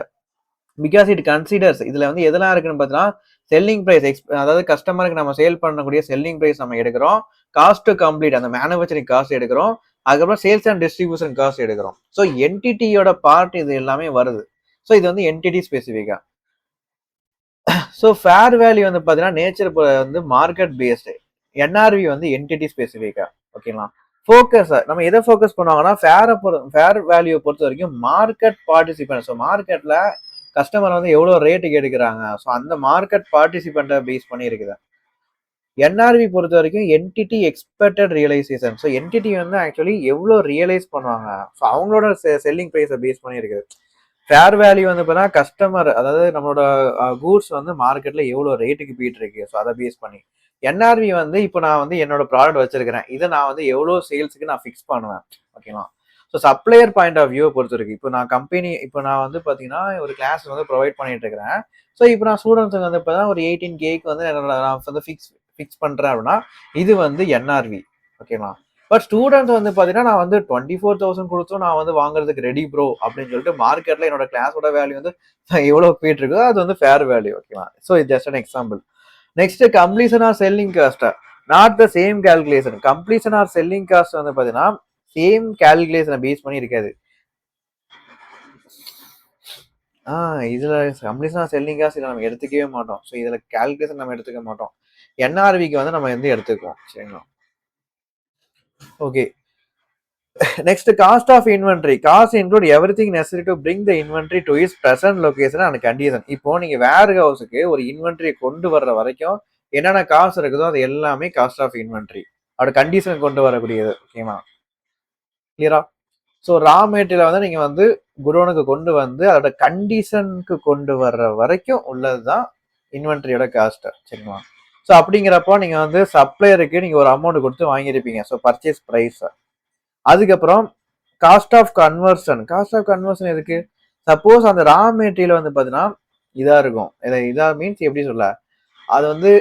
because it considers, இதுல வந்து எதெல்லாம் இருக்குன்னு பார்த்தீங்கன்னா, செல்லிங் பிரைஸ், அதாவது கஸ்டமருக்கு நம்ம சேல் பண்ணக்கூடிய செல்லிங் பிரைஸ் நம்ம எடுக்கிறோம். காஸ்ட் டு கம்ப்ளீட், அந்த மேனுஃபேக்சரிங் காஸ்ட் எடுக்கிறோம். அதுக்கப்புறம் சேல்ஸ் அண்ட் டிஸ்ட்ரிபியூஷன் காஸ்ட் எடுக்கிறோம். ஸோ என்டிட்டியோட பார்ட் இது எல்லாமே வருது. ஸோ இது வந்து என்டிட்டி ஸ்பெசிஃபிக்கா. ஸோ ஃபேர் வேல்யூ வந்து பார்த்தீங்கன்னா நேச்சர் வந்து மார்க்கெட் பேஸ்டு. என்ஆர்வி வந்து என்டிட்டி ஸ்பெசிஃபிக்கா. ஓகேங்களா? ஃபோக்கஸ் நம்ம எதை ஃபோக்கஸ் பண்ணுவாங்கன்னா, ஃபேர் வேல்யூ பொறுத்த வரைக்கும் மார்க்கெட் பார்ட்டிசிபென்ட். ஸோ மார்க்கெட்ல கஸ்டமர் வந்து எவ்வளோ ரேட்டுக்கு எடுக்கிறாங்க, ஸோ அந்த மார்க்கெட் பார்ட்டிசிபெண்ட்டை பேஸ் பண்ணி இருக்குது. என்ஆர்வி பொறுத்த வரைக்கும் entity expected realisation. So entity வந்து ஆக்சுவலி எவ்வளோ ரியலைஸ் பண்ணுவாங்க, ஸோ அவங்களோட செல்லிங் ப்ரைஸை பேஸ் பண்ணி இருக்குது. ஃபேர் வேல்யூ வந்து பார்த்தீங்கன்னா கஸ்டமர், அதாவது நம்மளோட கூட்ஸ் வந்து மார்க்கெட்ல எவ்வளோ ரேட்டுக்கு போயிட்டு இருக்கு, ஸோ அதை பேஸ் பண்ணி. என்ஆர்வி வந்து இப்போ நான் வந்து என்னோட ப்ராடக்ட் வச்சிருக்கிறேன், இதை நான் வந்து எவ்வளோ சேல்ஸுக்கு நான் ஃபிக்ஸ் பண்ணுவேன். ஓகேங்களா? ஸோ சப்ளையர் பாயிண்ட் ஆஃப் வியூவை பொறுத்த இருக்கு. இப்போ நான் இப்போ நான் வந்து பார்த்தீங்கன்னா ஒரு கிளாஸ் வந்து ப்ரொவைட் பண்ணிட்டு இருக்கிறேன். ஸோ இப்போ நான் ஸ்டூடெண்ட்ஸுக்கு வந்து இப்போ ஒரு 18K வந்து நான் வந்து ஃபிக்ஸ் பண்ணுறேன் அப்படின்னா இது வந்து என்ஆர்வி. ஓகேங்களா? பட் ஸ்டூடெண்ட்ஸ் வந்து பார்த்தீங்கன்னா நான் வந்து 24,000 கொடுத்தும் நான் வந்து வாங்குறதுக்கு ரெடி ப்ரோ அப்படின்னு சொல்லிட்டு மார்க்கெட்ல என்னோட கிளாஸோட வேல்யூ வந்து எவ்வளோ போயிட்டு இருக்கோ அது வந்து ஃபேர் வேல்யூ. ஓகேங்களா? ஸோ இது just an example. Next completion or selling cost, not the same calculation. Completion or selling cost வந்து பார்த்தீங்கன்னா சேம் கால்குலேஷனை பேஸ் பண்ணி இருக்காது. இதுல கம்ப்ளீஷன் ஆர் செல்லிங் காஸ்ட் இதை நம்ம எடுத்துக்கவே மாட்டோம். ஸோ இதுல கால்குலேஷன் நம்ம எடுத்துக்க மாட்டோம். என்ஆர்விக்கு வந்து நம்ம வந்து எடுத்துக்குவோம். சரிங்களா? Okay. Next cost of inventory. Cost include everything necessary to bring the inventory to is present location and condition. இப்போ நீங்க வேர் ஹவுஸுக்கு ஒரு இன்வென்ட்ரி கொண்டு வர்ற வரைக்கும் என்னென்ன காசு இருக்குதோ அது எல்லாமே காஸ்ட் ஆஃப் இன்வென்ட்ரி. அதோட கண்டிஷன் கொண்டு வரக்கூடியது. ஓகேவா? கிளியரா? ஸோ ரா மெட்டீரியல் வந்து நீங்க வந்து குடோனுக்கு கொண்டு வந்து அதோட கண்டிஷனுக்கு கொண்டு வர்ற வரைக்கும் உள்ளதுதான் இன்வென்ட்ரியோட காஸ்ட். சரிங்களா? ஸோ அப்படிங்கிறப்போ நீங்க வந்து சப்ளையருக்கு நீங்க ஒரு அமௌண்ட் கொடுத்து வாங்கியிருப்பீங்க. So purchase price. அதுக்கப்புறம் cost of conversion. Cost of conversion எதுக்கு? சப்போஸ் அந்த ரா மெட்டீரியல் வந்து பார்த்தீங்கன்னா இதா இருக்கும். இதா மீன்ஸ் எப்படி சொல்ல, அது வந்து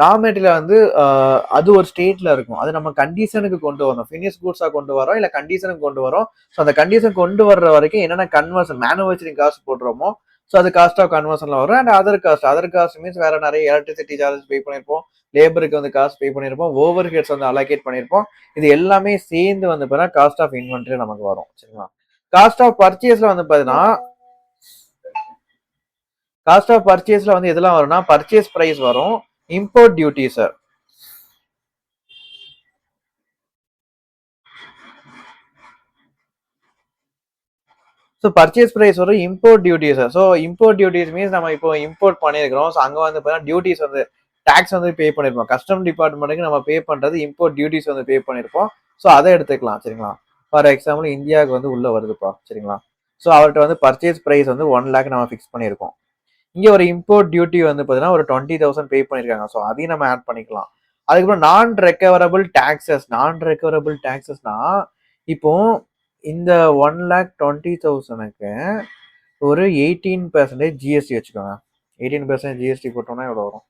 ரா மெட்டீரியல் வந்து அது ஒரு ஸ்டேட்ல இருக்கும். அது நம்ம கண்டிஷனுக்கு கொண்டு வரணும். ஃபினிஷ் கூட்ஸா கொண்டு வரோம், இல்ல கண்டிஷனுக்கு கொண்டு வரோம். ஸோ அந்த கண்டிஷன் கொண்டு வர்ற வரைக்கும் என்னென்ன கன்வர்ஷன் மேனுஃபேக்சரிங் காஸ்ட் போடுறோமோ ஸோ அது காஸ்ட் ஆஃப் கன்வர்ஷன்ல வரும். அண்ட் அதர் காஸ்ட் மீன்ஸ் வேற நிறைய எலக்ட்ரிசிட்டி சார்ஜஸ் பே பண்ணியிருப்போம், லேபருக்கு வந்து காஸ்ட் பே பண்ணியிருப்போம், ஓவர் ஹெட்ஸ் வந்து அலோகேட் பண்ணியிருப்போம். இது எல்லாமே சேர்ந்து வந்து பார்த்தீங்கன்னா காஸ்ட் ஆஃப் இன்வென்ட்ரி நமக்கு வரும். சரிங்களா? காஸ்ட் ஆஃப் பர்ச்சேஸ்ல வந்து பார்த்தீங்கன்னா காஸ்ட் ஆஃப் பர்ச்சேஸ்ல வந்து எதெல்லாம் வரும்னா பர்ச்சேஸ் பிரைஸ் வரும், import duty sir. So purchase price வரும், import duties. So import duties means நம்ம இப்போ இம்போர்ட் பண்ணியிருக்கிறோம். ஸோ அங்கே வந்து பார்த்தீங்கன்னா டியூட்டிஸ் வந்து டேக்ஸ் வந்து பே பண்ணியிருப்போம். கஸ்டம் டிபார்ட்மெண்ட்டுக்கு நம்ம பே பண்ணுறது இம்போர்ட் டியூட்டிஸ் வந்து பே பண்ணியிருப்போம். ஸோ அதை எடுத்துக்கலாம். சரிங்களா? ஃபார் எக்ஸாம்பிள் இந்தியாவுக்கு வந்து உள்ள வருதுப்பா. சரிங்களா? ஸோ அவர்கிட்ட வந்து பர்ச்சேஸ் ப்ரைஸ் வந்து 1 lakh நம்ம ஃபிக்ஸ் பண்ணியிருக்கோம். இங்கே ஒரு இம்போர்ட் டியூட்டி வந்து பார்த்தீங்கன்னா ஒரு 20,000 பே பண்ணியிருக்காங்க. ஸோ அதையும் நம்ம ஆட் பண்ணிக்கலாம். அதுக்கப்புறம் நான் ரெக்கவரபிள் டாக்ஸஸ். நான் ரெக்கவரபிள் டாக்ஸஸ்னா இப்போ இந்த 1,20,000க்கு ஒரு 18% ஜிஎஸ்டி வச்சுக்கோங்க. 18% ஜிஎஸ்டி போட்டோம்னா எவ்வளோ வரும்?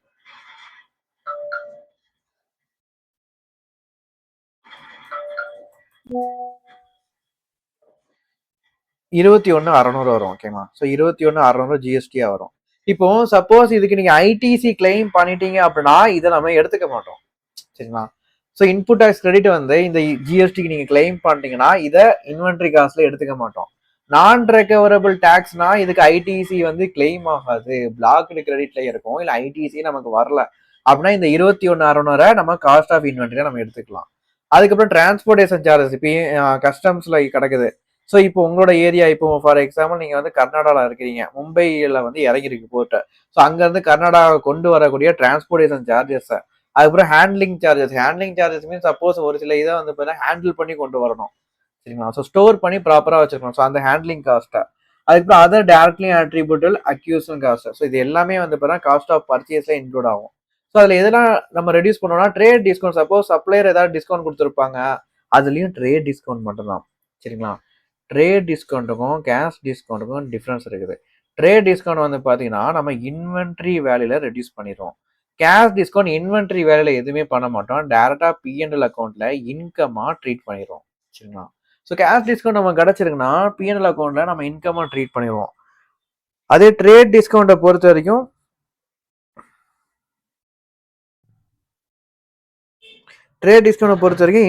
21,600 வரும். ஓகேங்களா? ஸோ 21,600 ஜிஎஸ்டியா வரும். இப்போ சப்போஸ் இதுக்கு நீங்க ஐடிசி கிளைம் பண்ணிட்டீங்க அப்படின்னா, இத நம்ம எடுத்துக்க மாட்டோம். சரிங்களா? ஸோ இன்புட் டாக்ஸ் கிரெடிட் வந்து இந்த ஜிஎஸ்டிக்கு நீங்க கிளைம் பண்ணிட்டீங்கன்னா, இத இன்வென்டரி காஸ்ட்ல எடுத்துக்க மாட்டோம். நான் ரெக்கவரபிள் டாக்ஸ்னா இதுக்கு ஐடிசி வந்து கிளைம் ஆகாது. பிளாக்டு கிரெடிட்ல இருக்கும். இல்ல ஐடிசி நமக்கு வரல. அப்படின்னா இந்த 21,600 நம்ம காஸ்ட் ஆஃப் இன்வென்டரியா நம்ம எடுத்துக்கலாம். அதுக்கப்புறம் டிரான்ஸ்போர்டேஷன் சார்ஜஸ் இப்போ கஸ்டம்ஸ்ல கிடக்குது. ஸோ இப்போ உங்களோட ஏரியா இப்போ ஃபார் எக்ஸாம்பிள் நீங்க வந்து கர்நாடகாவில் இருக்கிறீங்க. மும்பையில் வந்து இறங்கிருக்கு போர்ட்டு. ஸோ அங்கேருந்து கர்நாடகா கொண்டு வரக்கூடிய டிரான்ஸ்போர்டேஷன் சார்ஜஸ், அதுக்கப்புறம் ஹேண்ட்லிங் சார்ஜஸ் மீன்ஸ் சப்போஸ் ஒரு சில இதை வந்து பார்த்தீங்கன்னா ஹேண்டில் பண்ணி கொண்டு வரணும். சரிங்களா? ஸோ ஸ்டோர் பண்ணி ப்ராப்பராக வச்சிருக்கணும். ஸோ அந்த ஹேண்ட்லிங் காஸ்ட்டை, அதுக்கப்புறம் அதர் டேரக்ட்லி அட்ரிபியூட்டல் அக்யூசன் காஸ்ட். ஸோ இது எல்லாமே வந்து பார்த்தீங்கன்னா காஸ்ட் ஆஃப் பர்ச்சேஸ்ல இன்க்ளூட் ஆகும். ஸோ அதில் எதெல்லாம் நம்ம ரெடியூஸ் பண்ணோம்னா ட்ரேட் டிஸ்கவுண்ட். சப்போஸ் சப்ளையர் ஏதாவது டிஸ்கவுண்ட் கொடுத்துருப்பாங்க, அதுலேயும் ட்ரேட் டிஸ்கவுண்ட் மட்டும்தான். சரிங்களா? ட்ரேட் டிஸ்கவுண்ட்டுக்கும் கேஷ் டிஸ்கவுண்ட்டுக்கும் டிஃப்ரென்ஸ் இருக்குது. ட்ரேட் டிஸ்கவுண்ட் வந்து பார்த்தீங்கன்னா நம்ம இன்வென்ட்ரி வேல்யூல ரெடியூஸ் பண்ணிடுவோம். கேஷ் டிஸ்கவுண்ட் இன்வென்ட்ரி வேலையில எதுவுமே பண்ண மாட்டோம். டைரக்டா பிஎன்எல் அக்கௌண்ட்ல இன்கமா ட்ரீட் பண்ணிடுவோம். சரிங்களா? ஸோ கேஷ் டிஸ்கவுண்ட் நம்ம கிடைச்சிருக்குன்னா பிஎன்எல் அக்கௌண்ட்ல நம்ம இன்கமா ட்ரீட் பண்ணிடுவோம். அதே ட்ரேட் டிஸ்கவுண்ட்டை பொறுத்த வரைக்கும்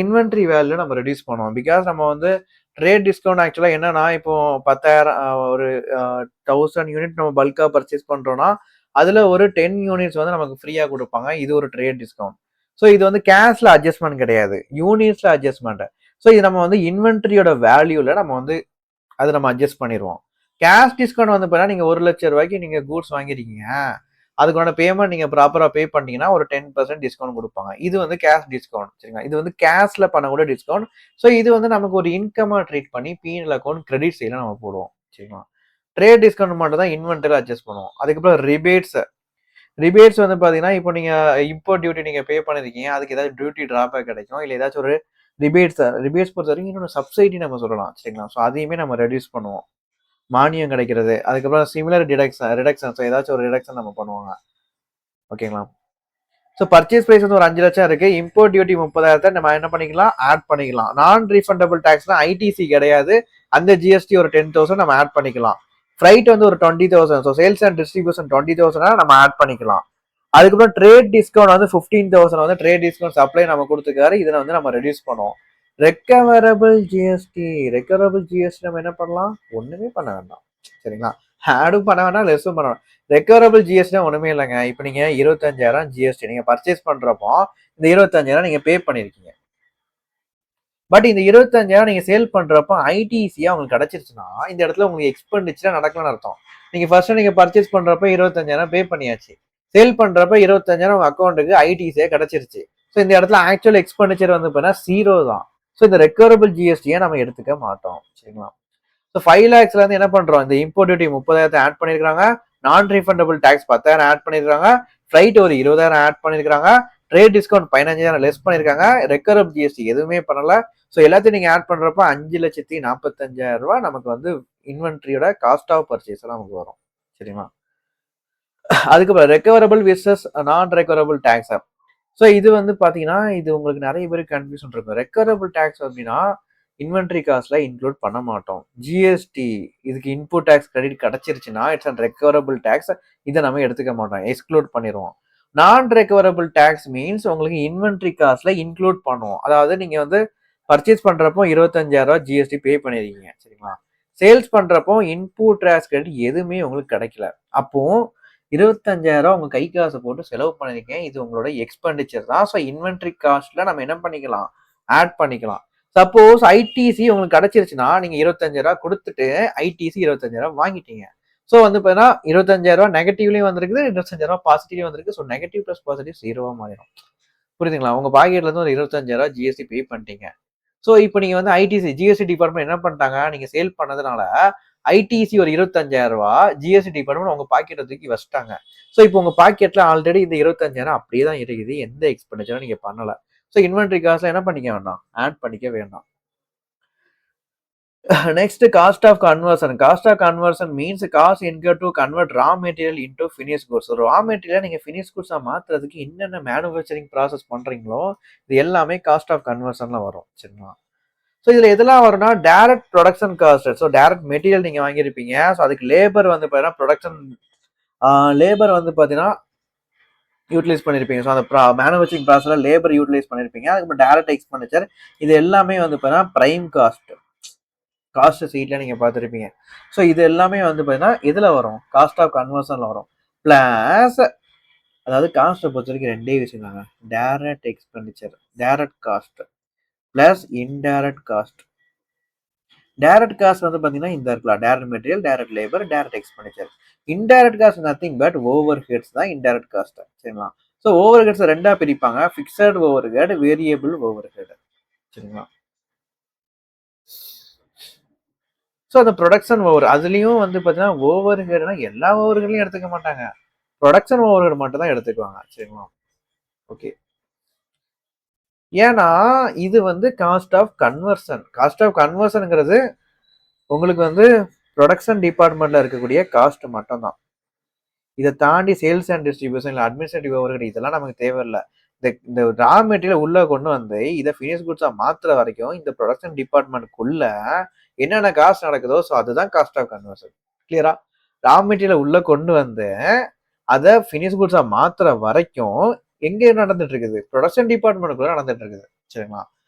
இன்வென்ட்ரி வேல்யூ நம்ம ரெடியூஸ் பண்ணுவோம். பிகாஸ் நம்ம வந்து ட்ரேட் டிஸ்கவுண்ட் ஆக்சுவலா என்னன்னா இப்போ 10,000 ஒரு 1000 யூனிட் நம்ம பல்கா பர்ச்சேஸ் பண்றோம்னா அதுல ஒரு 10 யூனிட்ஸ் வந்து நமக்கு ஃப்ரீயா கொடுப்பாங்க. இது ஒரு ட்ரேட் டிஸ்கவுண்ட். ஸோ இது வந்து கேஷ்ல அட்ஜஸ்ட்மெண்ட் கிடையாது, யூனிட்ஸ்ல அட்ஜஸ்ட்மெண்ட். ஸோ இது நம்ம வந்து இன்வென்ட்ரியோட வேல்யூல நம்ம வந்து அதை நம்ம அட்ஜஸ்ட் பண்ணிடுவோம். கேஷ் டிஸ்கவுண்ட் வந்து பார்த்தா நீங்க 1,00,000 ரூபாய்க்கு நீங்க கூட்ஸ் வாங்கிருக்கீங்க, அதுக்கான பேமெண்ட் நீங்க ப்ராப்பரா பே பண்ணீங்கன்னா ஒரு 10% டிஸ்கவுண்ட் கொடுப்பாங்க. இது வந்து கேஷ் டிஸ்கவுண்ட். சரிங்களா? இது வந்து கேஷ்ல பண்ணக்கூடிய டிஸ்கவுண்ட். ஸோ இது வந்து நமக்கு ஒரு இன்கமா ட்ரீட் பண்ணி பிஎன்எல் அக்கௌண்ட் கிரெடிட் சைட்ல நம்ம போடுவோம். சரிங்களா? ட்ரேட் டிஸ்கவுண்ட் மட்டும் தான் இன்வென்டரியில் அட்ஜஸ்ட் பண்ணுவோம். அதுக்கப்புறம் ரிபேட்ஸ் வந்து பார்த்தீங்கன்னா இப்போ நீங்க இம்போர்ட் டியூட்டி நீங்க பே பண்ணிருக்கீங்க, அதுக்கு ஏதாவது டியூட்டி டிராபேக் கிடைக்கும், இல்லை ஏதாச்சும் ஒரு ரிபேட்ஸ் பொறுத்த வரைக்கும் இன்னொரு சப்சிடி நம்ம சொல்லலாம். சரிங்களா? ஸோ அதையுமே நம்ம ரெடியூஸ் பண்ணுவோம். மானியம் கிடைக்கிறது, அதுக்கப்புறம் சிமிலர் ரிடக்ஷன் ஏதாச்சும் ஒரு ரிடக்ஷன் நம்ம பண்ணுவாங்க. ஓகேங்களா? ஸோ பர்ச்சேஸ் பிரைஸ் வந்து ஒரு 5 லட்சம் இருக்கு. இம்போர்ட் டியூட்டி 30,000 நம்ம என்ன பண்ணிக்கலாம், ஆட் பண்ணிக்கலாம். நான் ரீஃபண்டபிள் டாக்ஸ்னா ஐடிசி கிடையாது. அந்த ஜிஎஸ்டி ஒரு 10,000 நம்ம ஆட் பண்ணிக்கலாம். ஃப்ரைட் வந்து ஒரு 20,000. ஸோ சேல்ஸ் அண்ட் டிஸ்ட்ரிபியூஷன் 20,000 நம்ம ஆட் பண்ணிக்கலாம். அதுக்கப்புறம் ட்ரேட் டிஸ்கவுண்ட் வந்து 15,000 வந்து ட்ரேட் டிஸ்கவுண்ட் சப்ளை நம்ம கொடுத்துருக்காரு. இதில் வந்து நம்ம ரெடியூஸ் பண்ணுவோம். ரெக்கவரபிள் ஜிஎஸ்டி நம்ம என்ன பண்ணலாம், ஒண்ணுமே பண்ண வேண்டாம். சரிங்களா? ஆடும் பண்ண வேண்டாம், லெஸ்ஸும் பண்ண வேண்டாம். ரெக்கவரபிள் ஜிஎஸ்டி ஒண்ணுமே இல்லைங்க. இப்போ நீங்க 25,000 ஜிஎஸ்டி நீங்க பர்ச்சேஸ் பண்றப்போ இந்த 25,000 நீங்க பே பண்ணிருக்கீங்க. பட் இந்த 25,000 நீங்க சேல் பண்றப்போ ஐடிசியா உங்களுக்கு கிடைச்சிருச்சுன்னா இந்த இடத்துல உங்களுக்கு எக்ஸ்பெண்டிச்சரா நடக்கலன்னு அர்த்தம். நீங்க ஃபர்ஸ்ட் நீங்க பர்ச்சேஸ் பண்றப்ப 25,000 பே பண்ணியாச்சு. சேல் பண்றப்ப 25,000 உங்க அக்கௌண்ட்டுக்கு ஐடிசியா கிடைச்சிருச்சு. ஸோ இந்த இடத்துல ஆக்சுவல் எக்ஸ்பெண்டிச்சர் வந்து பார்த்தீங்கன்னா 0 தான். ஸோ இந்த ரெக்கவரபிள் ஜிஎஸ்டியை நம்ம எடுத்துக்க மாட்டோம். சரிங்களா? ஸோ 5 lakhsல இருந்து என்ன பண்றோம், இந்த இம்போர்ட் டியூட்டி 30,000 ஆட் பண்ணிருக்காங்க, நான் ரீஃபண்டபிள் டாக்ஸ் 10,000 ஆட் பண்ணிருக்காங்க, ஃபிளைட் ஒரு 20,000 ஆட் பண்ணிருக்காங்க, ட்ரேட் டிஸ்கவுண்ட் 15,000 லெஸ் பண்ணிருக்காங்க, ரெக்கவரபிள் ஜிஎஸ்டி எதுவுமே பண்ணல. ஸோ எல்லாத்தையும் நீங்க ஆட் பண்றப்ப 5,45,000 ரூபாய் நமக்கு வந்து இன்வென்ட்ரியோட காஸ்ட் ஆஃப் பர்ச்சேஸ் நமக்கு வரும். சரிங்களா? அதுக்கப்புறம் recoverable versus non recoverable taxes. So இது வந்து பார்த்தீங்கன்னா இது உங்களுக்கு நிறைய பேருக்கு கன்ஃபியூஷன் இருக்கும். ரெக்கவரபிள் டாக்ஸ் அப்படின்னா இன்வென்ட்ரி காஸ்ட்ல இன்க்ளூட் பண்ண மாட்டோம். ஜிஎஸ்டி இதுக்கு இன்புட் டாக்ஸ் கிரெடிட் கிடைச்சிருச்சுன்னா இட்ஸ் அண்ட் ரெக்கவரபிள் டாக்ஸ். இதை நம்ம எடுத்துக்க மாட்டோம், எக்ஸ்க்ளூட் பண்ணிடுவோம். நான் ரெக்கவரபிள் டாக்ஸ் மீன்ஸ் உங்களுக்கு இன்வென்ட்ரி காஸ்ட்ல இன்க்ளூட் பண்ணுவோம். அதாவது நீங்க வந்து பர்ச்சேஸ் பண்றப்போ 25,000 ஜிஎஸ்டி பே பண்ணிருக்கீங்க. சரிங்களா? சேல்ஸ் பண்றப்போ இன்புட் டாக்ஸ் கிரெடிட் எதுவுமே உங்களுக்கு கிடைக்கல. அப்போ 25,000 உங்க கை காசை போட்டு செலவு பண்ணிருக்கேன், இது உங்களோட எக்ஸ்பெண்டிச்சர் தான். ஸோ இன்வென்ட்ரி காஸ்ட்ல நம்ம என்ன பண்ணிக்கலாம், ஆட் பண்ணிக்கலாம். சப்போஸ் ஐடிசி உங்களுக்கு கிடைச்சிருச்சுன்னா நீங்க 25,000 கொடுத்துட்டு ஐடிசி 25,000 வாங்கிட்டீங்க. ஸோ வந்து பார்த்தீங்கன்னா 25,000 நெகட்டிவ்லயும் வந்திருக்குது, 25,000 பாசிட்டிவ்லயும் வந்திருக்கு. ஸோ நெகட்டிவ் பிளஸ் பாசிட்டிவ் 0வா மாறிடும். புரியுதுங்களா? உங்க பாக்கெட்ல இருந்து ஒரு 25,000 ஜிஎஸ்டி பே பண்ணிட்டீங்க. ஸோ இப்போ நீங்க வந்து ஜிஎஸ்டி டிபார்ட்மெண்ட் என்ன பண்ணிட்டாங்க, நீங்க சேல் பண்ணதுனால ஐடிசி ஒரு 25,000 ஜிஎஸ்டி டிபார்ட்மெண்ட் உங்க பாக்கெட்டை தூக்கி வச்சிட்டாங்க. ஸோ இப்போ உங்க பாக்கெட்ல ஆல்ரெடி இந்த 25,000 அப்படியே தான் இருக்குது, எந்த எக்ஸ்பெண்டிச்சரும் நீங்க பண்ணல. ஸோ இன்வென்ட்ரி காஸ்ட்ல என்ன பண்ணிக்க வேண்டாம், ஆட் பண்ணிக்க வேண்டாம். Next cost of conversion. Cost of conversion means cost incurred to convert raw material into finish goods. Raw material நீங்க ஃபினிஷ் குட்ஸா மாத்துறதுக்கு என்னென்ன மேனுஃபேக்சரிங் ப்ராசஸ் பண்றீங்களோ இது எல்லாமே காஸ்ட் ஆஃப் கன்வர்ஷன்ல வரும். சரிங்களா? ஸோ இதுல எதெல்லாம் வரும்னா direct production cost. So direct material நீங்க வாங்கியிருப்பீங்க. ஸோ அதுக்கு லேபர் வந்து பார்த்தீங்கன்னா ப்ரொடக்ஷன் லேபர் வந்து பார்த்தீங்கன்னா யூட்டிலைஸ் பண்ணியிருப்பீங்க. ஸோ அந்த மேனுஃபேக்சரிங் ப்ராசஸில் லேபர் யூட்டிலைஸ் பண்ணியிருப்பீங்க. அதுக்கப்புறம் டைரக்ட் எக்ஸ்பெண்டிச்சர். இது எல்லாமே வந்து பார்த்தீங்கன்னா ப்ரைம் காஸ்ட் சீட்டில் நீங்கள் பார்த்துருப்பீங்க. ஸோ இது எல்லாமே வந்து பார்த்தீங்கன்னா இதில் வரும், காஸ்ட் ஆஃப் கன்வர்ஷனில் வரும். ப்ளஸ் அதாவது காஸ்ட்டை பொறுத்த வரைக்கும் ரெண்டே விஷயம் தாங்க, direct expenditure, direct cost plus indirect cost. Direct cost வந்து பார்த்தீங்கன்னா இந்த இருக்கலாம், direct material, direct labour, direct expenditure. Indirect cost nothing but overheads தான் இன்டைரக்ட் காஸ்ட். சரிங்களா? ஸோ ஓவர் ஹெட்ஸ் ரெண்டா பிரிப்பாங்க, fixed overhead, variable overhead. சரிங்களா? So அந்த ப்ரொடக்ஷன் ஓவர் அதுலேயும் வந்து பார்த்தீங்கன்னா ஓவர் ஹெட்னா எல்லா ஓவர் ஹெட்லையும் எடுத்துக்க மாட்டாங்க, ப்ரொடக்ஷன் ஓவர் ஹெட் மட்டும் தான் எடுத்துக்குவாங்க. சரிங்களா? ஓகே. ஏன்னா இது வந்து cost of conversion. Cost of கன்வர்ஷனுங்கிறது உங்களுக்கு வந்து ப்ரொடக்ஷன் டிபார்ட்மெண்ட்ல இருக்கக்கூடிய காஸ்ட் மட்டும் தான். இதை தாண்டி சேல்ஸ் அண்ட் டிஸ்ட்ரிபியூஷன் இல்லை அட்மினிஸ்ட்ரேட்டிவ் ஓவர் இதெல்லாம் நமக்கு தேவையில்லை. இந்த ரா மெட்டீரியல் உள்ள கொண்டு வந்து இதை ஃபினிஷ் குட்ஸா மாத்துற வரைக்கும் இந்த ப்ரொடக்ஷன் டிபார்ட்மெண்ட்டுக்குள்ள என்னென்ன காஸ்ட் நடக்குதோ ஸோ அதுதான் காஸ்ட் ஆஃப் கன்வர்ஷன். கிளியரா? ரா மெட்டீரியல் உள்ள கொண்டு வந்து அதை ஃபினிஷ் குட்ஸா மாத்துற வரைக்கும் எங்க நடந்துட்டு இருக்குது? ப்ரொடக்ஷன் டிபார்ட்மெண்ட்டுக்குள்ள நடந்துட்டு இருக்குது. சரிங்களா?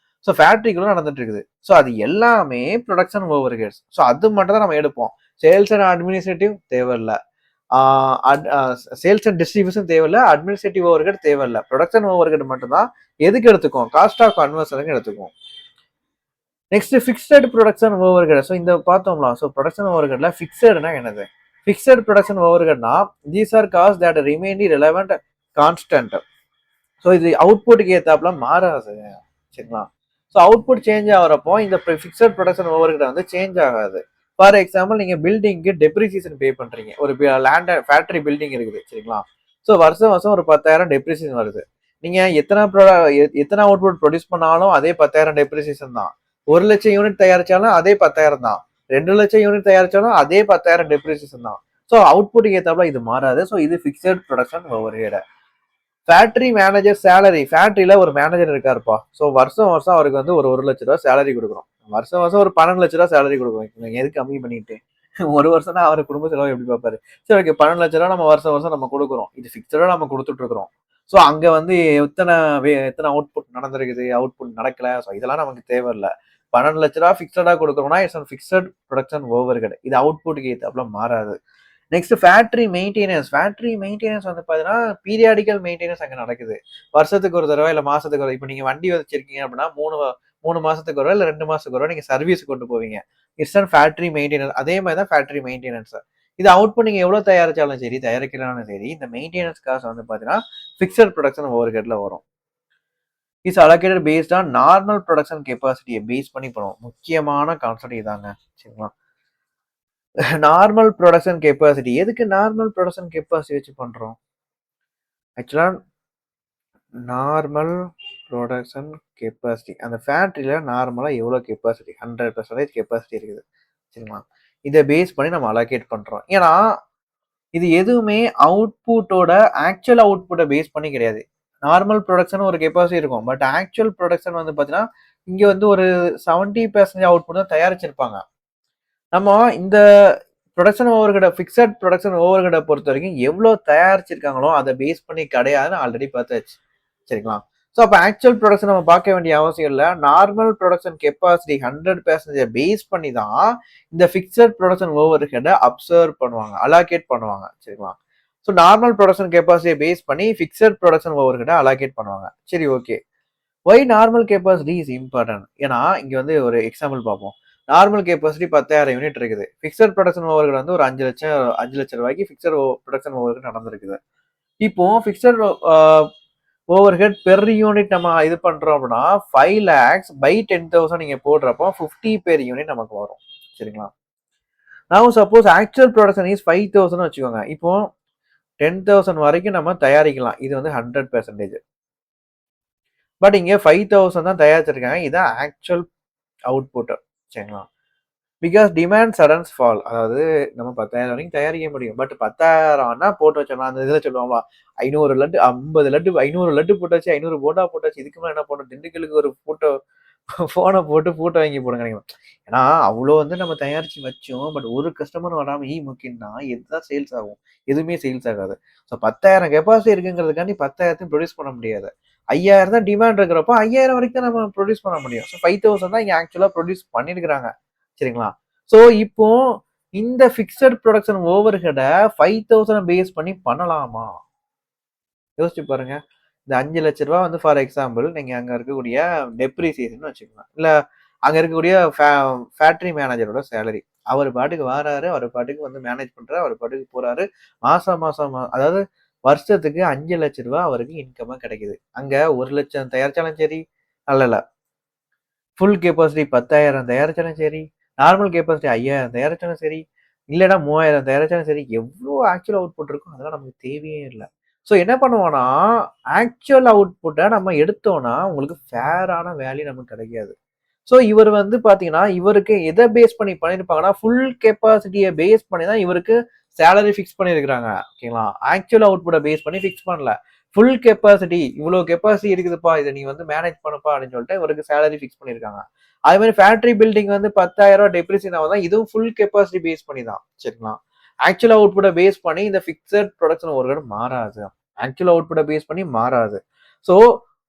ஸோ ஃபேக்ட்ரிக்குள்ள நடந்துட்டு இருக்குது. ஸோ அது எல்லாமே ப்ரொடக்ஷன் ஓவர் ஹெட்ஸ். ஸோ அது மட்டும் தான் நம்ம எடுப்போம். சேல்ஸ் அண்ட் அட்மினிஸ்ட்ரேட்டிவ் தேவையில்லை, சேல்ஸ் அண்ட் டிஸ்ட்ரிபியூஷன் தேவையில்லை, அட்மினிஸ்ட்ரேட்டிவ் ஓவர் ஹெட் தேவையில்லை. ப்ரொடக்ஷன் ஓவர் ஹெட் மட்டும் தான் எதுக்கு எடுத்துக்கும்? காஸ்ட் ஆஃப் கன்வர்ஷனுக்கு எடுத்துக்கும். Next fixed production overhead. So இந்த பார்த்தோம்லாம். ஸோ ப்ரொடக்ஷன் ஓவர் ஹெட்ல ஃபிக்ஸட்னா என்னது? ஃபிக்ஸட் ப்ரொடக்ஷன் ஓவர் ஹெட்னா these are cost that remain relevant constant. So இது அவுட்புட்டுக்கு ஏற்றாப்புல மாறாது. சரிங்களா? ஸோ அவுட்புட் சேஞ்ச் ஆகிறப்போ இந்த ஃபிக்ஸட் ப்ரொடக்ஷன் ஓவர் ஹெட் வந்து சேஞ்ச் ஆகாது. ஃபார் எக்ஸாம்பிள் நீங்க பில்டிங்க்கு டெப்ரிசியேஷன் பே பண்றீங்க. ஒரு லேண்ட் ஃபேக்டரி பில்டிங் இருக்குது. சரிங்களா? ஸோ வருஷம் வருஷம் ஒரு 10,000 டெப்ரிசியேஷன் வருது. நீங்க எத்தனை அவுட்புட் ப்ரொடியூஸ் பண்ணாலும் அதே 10,000 டெப்ரிசியேஷன் தான். 1,00,000 யூனிட் தயாரிச்சாலும் அதே 10,000 தான். 2,00,000 யூனிட் தயாரிச்சாலும் அதே 10,000 டெப்ரிசியேஷன் தான். ஸோ அவுட்புட்டுக்கு ஏற்றாப்புல இது மாறாது. ஸோ இது fixed production over head. Factory manager salary. ஃபேக்டரியில ஒரு மேனேஜர் இருக்காருப்பா. ஸோ வருஷம் வருஷம் அவருக்கு வந்து ஒரு 1,00,000 ரூபா சேலரி கொடுக்குறோம். வருஷம் வருஷம் ஒரு 12,00,000 ரூபா சேலரி கொடுக்குறோம். எதுக்கு கம்மி பண்ணிட்டு ஒரு வருஷம்னா அவர் குடும்ப செலவு எப்படி பார்ப்பாரு? சரி ஓகே, 12,00,000 ரூபா நம்ம வருஷம் வருஷம் நம்ம கொடுக்குறோம். இது ஃபிக்ஸடா நம்ம கொடுத்துட்டு இருக்கிறோம். ஸோ அங்க வந்து எத்தனை அவுட்புட் நடந்திருக்குது, அவுட்புட் நடக்கல, ஸோ இதெல்லாம் நமக்கு தேவையில்லை. 12,00,000 ரூபா ஃபிக்ஸடா கொடுக்குறோம்னா it's fixed production overhead. இது அவுட்புட்டுக்கு ஏற்றாப்புல மாறாது. Next factory maintenance. Factory maintenance வந்து பார்த்தீங்கன்னா பீரியாடிக்கல் மெயின்டெனன்ஸ் அங்கே நடக்குது. வருஷத்துக்கு ஒரு தடவை இல்லை மாசத்துக்கு ஒரு, இப்போ நீங்க வண்டி வச்சிருக்கீங்க அப்படின்னா 3 மாசத்துக்கு ஒரு இல்லை 2 மாசத்துக்கு ஒரு நீங்க சர்வீஸ் கொண்டு போவீங்க. It's and factory maintenance. அதே மாதிரி தான் ஃபேக்டரி மெயின்டெனன்ஸ். இது அவுட்புட் நீங்க எவ்வளவு தயாரிச்சாலும் சரி, தயாரிக்கலாலும் சரி, இந்த மெயின்டெனன்ஸ் காஸ்ட் வந்து பார்த்தீங்கன்னா ஃபிக்ஸட் ப்ரொடக்ஷன் ஓவர் ஹெட்ல வரும். Is allocated based on normal production கெப்பாசிட்டியை பேஸ் பண்ணி பண்ணுவோம். முக்கியமான கான்செப்ட் இதாங்க. சரிங்களா? Normal production capacity. எதுக்கு நார்மல் ப்ரொடக்ஷன் கெப்பாசிட்டி வச்சு பண்றோம்? ஆக்சுவலா நார்மல் ப்ரொடக்ஷன் கெப்பாசிட்டி அந்த ஃபேக்டரியில நார்மலா எவ்வளவு கெப்பாசிட்டி, 100% கெப்பாசிட்டி இருக்குது. சரிங்களா? இதை பேஸ் பண்ணி நம்ம அலோகேட் பண்றோம். ஏன்னா இது எதுவுமே அவுட்புட்டோட ஆக்சுவல் அவுட்புட்டை பேஸ் பண்ணி கிடையாது. நார்மல் ப்ரொடக்ஷன் ஒரு கெப்பாசிட்டி இருக்கும். பட் ஆக்சுவல் ப்ரொடக்ஷன் வந்து பாத்தீங்கன்னா இங்க வந்து ஒரு 70% அவுட்புட் தான் தயாரிச்சிருப்பாங்க. நம்ம இந்த ப்ரொடக்ஷன் ஓவர்ஹெட், ஃபிக்ஸட் ப்ரொடக்ஷன் ஓவர்ஹெட்டை பொறுத்த வரைக்கும் எவ்வளோ தயாரிச்சிருக்காங்களோ அதை பேஸ் பண்ணி கிடையாதுன்னு ஆல்ரெடி பார்த்தாச்சு. சரிங்களா? ஸோ அப்போ ஆக்சுவல் ப்ரொடக்ஷன் நம்ம பார்க்க வேண்டிய அவசியம் இல்லை. நார்மல் ப்ரொடக்ஷன் கெப்பாசிட்டி 100% பேஸ் பண்ணி தான் இந்த ஃபிக்ஸட் ப்ரொடக்ஷன் ஓவர்ஹெட்டை அப்சர்வ் பண்ணுவாங்க, அலோகேட் பண்ணுவாங்க. சரிங்களா? ஸோ நார்மல் ப்ரொடக்ஷன் கெப்பாசிட்டியை பேஸ் பண்ணி ஃபிக்ஸட் ப்ரொடக்ஷன் ஓவர்ஹெட்டை அலோகேட் பண்ணுவாங்க. சரி okay. Why normal capacity is important? ஏன்னா இங்க வந்து ஒரு எக்ஸாம்பிள் பார்ப்போம். நார்மல் கெப்பாசிட்டி 10,000 யூனிட் இருக்குது. ஃபிக்ஸட் ப்ரொடக்ஷன் ஓவர்ஹெட் வந்து ஒரு 5 லட்சம் ரூபாய்க்கு ஃபிக்ஸட் ப்ரொடக்ஷன் ஓவர்ஹெட் நடந்திருக்குது. இப்போ ஃபிக்ஸட் ஓவர்ஹெட் பெர் யூனிட் நம்ம இது பண்றோம் அப்படின்னா 5 lakhs by 10,000 நீங்க போடுறப்போ 50 per யூனிட் நமக்கு வரும். சரிங்களா? நான் சப்போஸ் ஆக்சுவல் ப்ரொடக்ஷன் இஸ் 5,000 வச்சுக்கோங்க. இப்போ 10,000 வரைக்கும் நம்ம தயாரிக்கலாம். இது வந்து 100%. பட் இங்க 5,000 தான் தயாரிச்சிருக்காங்க. இதான் ஆக்சுவல் அவுட்புட். சரிங்களா? Because demand sudden fall. அதாவது நம்ம 10,000 வரைக்கும் தயாரிக்க முடியும். பட் 10,000னா போட்டு வச்சோம்னா அந்த இதில் சொல்லுவாங்களா 500 லட்டு 50 லட்டு 500 லட்டு போட்டாச்சு, 500 போண்டா போட்டாச்சு, இதுக்கு மேலே என்ன பண்ணணும், திண்டுக்கலுக்கு ஒரு ஃபோனை போட்டு ஃபோட்டோ வாங்கி போடுங்க. ஏன்னா அவ்வளோ வந்து நம்ம தயாரிச்சு வச்சோம். பட் ஒரு கஸ்டமர் வராம முக்கியம்னா எதுதான் சேல்ஸ் ஆகும்? எதுவுமே சேல்ஸ் ஆகாது. ஸோ 10,000 கெப்பாசிட்டி இருக்குங்கிறதுக்காண்டி 10,000த்தையும் ப்ரொடியூஸ் பண்ண முடியாது. 5,000 தான் டிமாண்ட் இருக்கிறப்போ 5,000 வரைக்கும் தான் நம்ம ப்ரொடியூஸ் பண்ண முடியும். ஸோ 5,000 தான் இங்க ஆக்சுவலா ப்ரொடியூஸ் பண்ணியிருக்கிறாங்க. சரிங்களா? ஸோ இப்போ இந்த ஃபிக்ஸட் ப்ரொடக்ஷன் ஓவர் ஹெட 5,000 பேஸ் பண்ணி பண்ணலாமா? யோசிச்சு பாருங்க. இந்த ரூ. 5,00,000 வந்து ஃபார் எக்ஸாம்பிள் நீங்க அங்க இருக்கக்கூடிய டெப்ரிசியேஷன் வச்சுக்கலாம். இல்ல அங்க இருக்கக்கூடிய ஃபேக்டரி மேனேஜரோட சேலரி. அவர் பாட்டுக்கு வாராரு, அவர் பாட்டுக்கு வந்து மேனேஜ் பண்றாரு, அவர் பாட்டுக்கு போறாரு. மாசம் மாசம் அதாவது வருஷத்துக்கு ரூ. 5,00,000 அவருக்கு இன்கமா கிடைக்குது. அங்க 1,00,000 தயாரிச்சாலும் சரி, அல்ல ஃபுல் கெப்பாசிட்டி 10,000 தயாரிச்சாலும் சரி, நார்மல் கெப்பாசிட்டி 5,000 தயாரிச்சாலும் சரி, இல்லன்னா 3,000 தயாரிச்சாலும் சரி, எவ்வளோ ஆக்சுவல் அவுட்புட் இருக்கோ அதெல்லாம் நமக்கு தேவையே இல்ல. ஸோ என்ன பண்ணுவோம்னா, ஆக்சுவல் அவுட்புட்ட நம்ம எடுத்தோம்னா, உங்களுக்கு ஃபேரான வேல்யூ நமக்கு கிடைக்காது. ஸோ இவர் வந்து பார்த்தீங்கன்னா, இவருக்கு எத பேஸ் பண்ணி பண்ணியிருப்பாங்கன்னா, ஃபுல் கெப்பாசிட்டிய பேஸ் பண்ணி தான் இவருக்கு சேலரி ஃபிக்ஸ் பண்ணியிருக்கிறாங்க. ஓகேங்களா? ஆக்சுவல் அவுட்புட்ட பேஸ் பண்ணி ஃபிக்ஸ் பண்ணல. ஃபுல் கெப்பாசிட்டி இவ்வளோ கெப்பாசிட்டி இருக்குதுப்பா, இத நீ வந்து மேனேஜ் பண்ணுப்பா அப்படின்னு சொல்லிட்டு இவருக்கு சேலரி ஃபிக்ஸ் பண்ணியிருக்காங்க. அதே மாதிரி ஃபேக்டரி பில்டிங் வந்து 10,000 டெப்ரிசியேஷன் ஆகுதா, இதுவும் ஃபுல் கெப்பாசிட்டி பேஸ் பண்ணி தான். சரிங்களா? ஆக்சுவல் அவுட்புட்ட பேஸ் பண்ணி இந்த ஃபிக்ஸட் ப்ரொடக்ஷன் ஓவர் மாறாது. ஆக்சுவல் அவுட்புட்ட பேஸ் பண்ணி மாறாது. ஸோ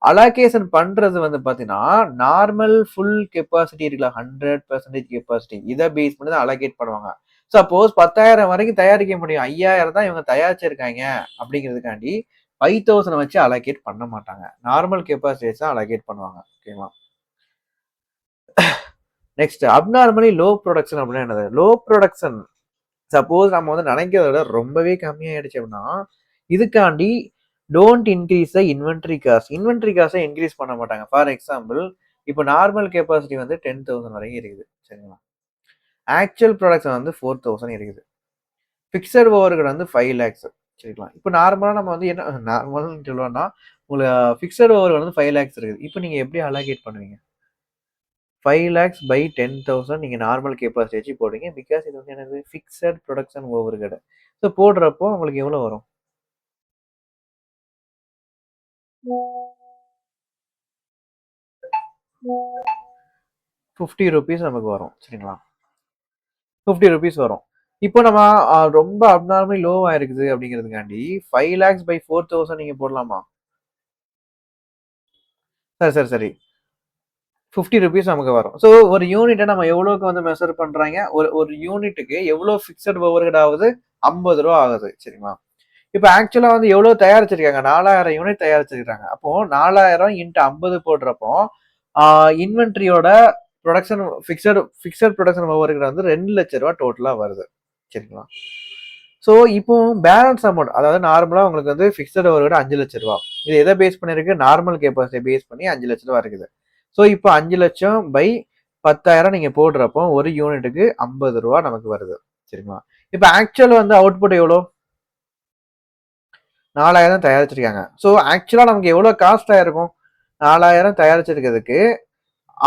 அலோகேஷன் பண்றது வந்து பாத்தீங்கன்னா, நார்மல் ஃபுல் கெப்பாசிட்டி இருக்குல்ல 100% கெப்பாசிட்டி இத பேஸ் பண்ணி தான் அலோகேட் பண்ணுவாங்க. சப்போஸ் 10,000 வரைக்கும் தயாரிக்க முடியும். 5,000 தான் இவங்க தயாரிச்சிருக்காங்க அப்படிங்கிறதுக்காண்டி 5,000 வச்சு அலோகேட் பண்ண மாட்டாங்க. நார்மல் கெப்பாசிட்டி வச்சு தான் அலோகேட் பண்ணுவாங்க. ஓகேவா? நெக்ஸ்ட் அப்நார்மலி லோ ப்ரொடக்ஷன் அப்படின்னா என்னது? லோ ப்ரொடக்ஷன் சப்போஸ் நம்ம வந்து நினைக்கிறத விட ரொம்பவே கம்மியாயிடுச்சு அப்படின்னா, இதுக்காண்டி don't increase the inventory cost. Inventory காஸ்ட்டை இன்க்ரீஸ் பண்ண மாட்டாங்க. ஃபார் எக்ஸாம்பிள் இப்போ நார்மல் கெப்பாசிட்டி வந்து 10,000 வரைக்கும் இருக்குது. சரிங்களா? ஆக்சுவல் ப்ரொடக்ஷன் வந்து 4,000 இருக்குது. ஃபிக்ஸட் ஓவர்ஹெட் வந்து 5 lakhs. சரிங்களா? இப்போ நார்மலா நம்ம வந்து என்ன நார்மல்னு சொல்லுவோம்னா, உங்களுக்கு ஃபிக்ஸட் ஓவர்ஹெட் வந்து 5 lakhs இருக்குது. இப்போ நீங்க எப்படி அலோகேட் பண்ணுவீங்க? 5 lakhs by 10,000 நீங்க நார்மல் கெப்பாசிட்டி வச்சு போடுறீங்க. பிகாஸ் இது வந்து என்னது? Fixed production overhead. ஸோ போடுறப்போ உங்களுக்கு எவ்வளோ வரும்? ₹50 நமக்கு வரும். சரிங்களா? ₹50 வரும். இப்போ நம்ம ரொம்ப அப்நார்மலி லோவா இருக்குது அப்படிங்கிறதுக்காண்டி 5 lakhs by 4,000 நீங்க போடலாமா? சரி, சரி, சரி. ₹50 நமக்கு வரும். ஸோ ஒரு யூனிட்ட நம்ம எவ்வளோக்கு வந்து மெஷர் பண்றாங்க? ஒரு ஒரு யூனிட்டுக்கு எவ்வளோ ஃபிக்ஸட் ஓவர்ஹெட் ஆகுது? ₹50 ஆகுது. சரிங்களா? இப்ப ஆக்சுவலா வந்து எவ்வளோ தயாரிச்சிருக்காங்க? 4,000 யூனிட் தயாரிச்சிருக்காங்க. அப்போ 4,000 இன்டு 50 போடுறப்போ, இன்வென்டரியோட புரொடக்ஷன் ஃபிக்ஸட் புரொடக்ஷன் ஓவர்ஹெட் வந்து ₹2,00,000 டோட்டலா வருது. சரிங்களா? ஸோ இப்போ பேலன்ஸ் அமௌண்ட் அதாவது நார்மலா உங்களுக்கு வந்து ஃபிக்ஸட் ஓவர்ஹெட் ₹5,00,000. இது எத பேஸ் பண்ணியிருக்கு? நார்மல் கெப்பாசிட்டி பேஸ் பண்ணி ₹5,00,000 இருக்குது. ஸோ இப்போ 5,00,000 பை 10,000 நீங்க போடுறப்போ ஒரு யூனிட்டுக்கு ₹50 நமக்கு வருது. சரிங்களா? இப்ப ஆக்சுவல் வந்து அவுட்புட் எவ்வளோ? 4,000 தயாரிச்சிருக்காங்க. ஸோ ஆக்சுவலா நமக்கு எவ்வளோ காஸ்ட் ஆயிருக்கும்? 4,000 தயாரிச்சிருக்கிறதுக்கு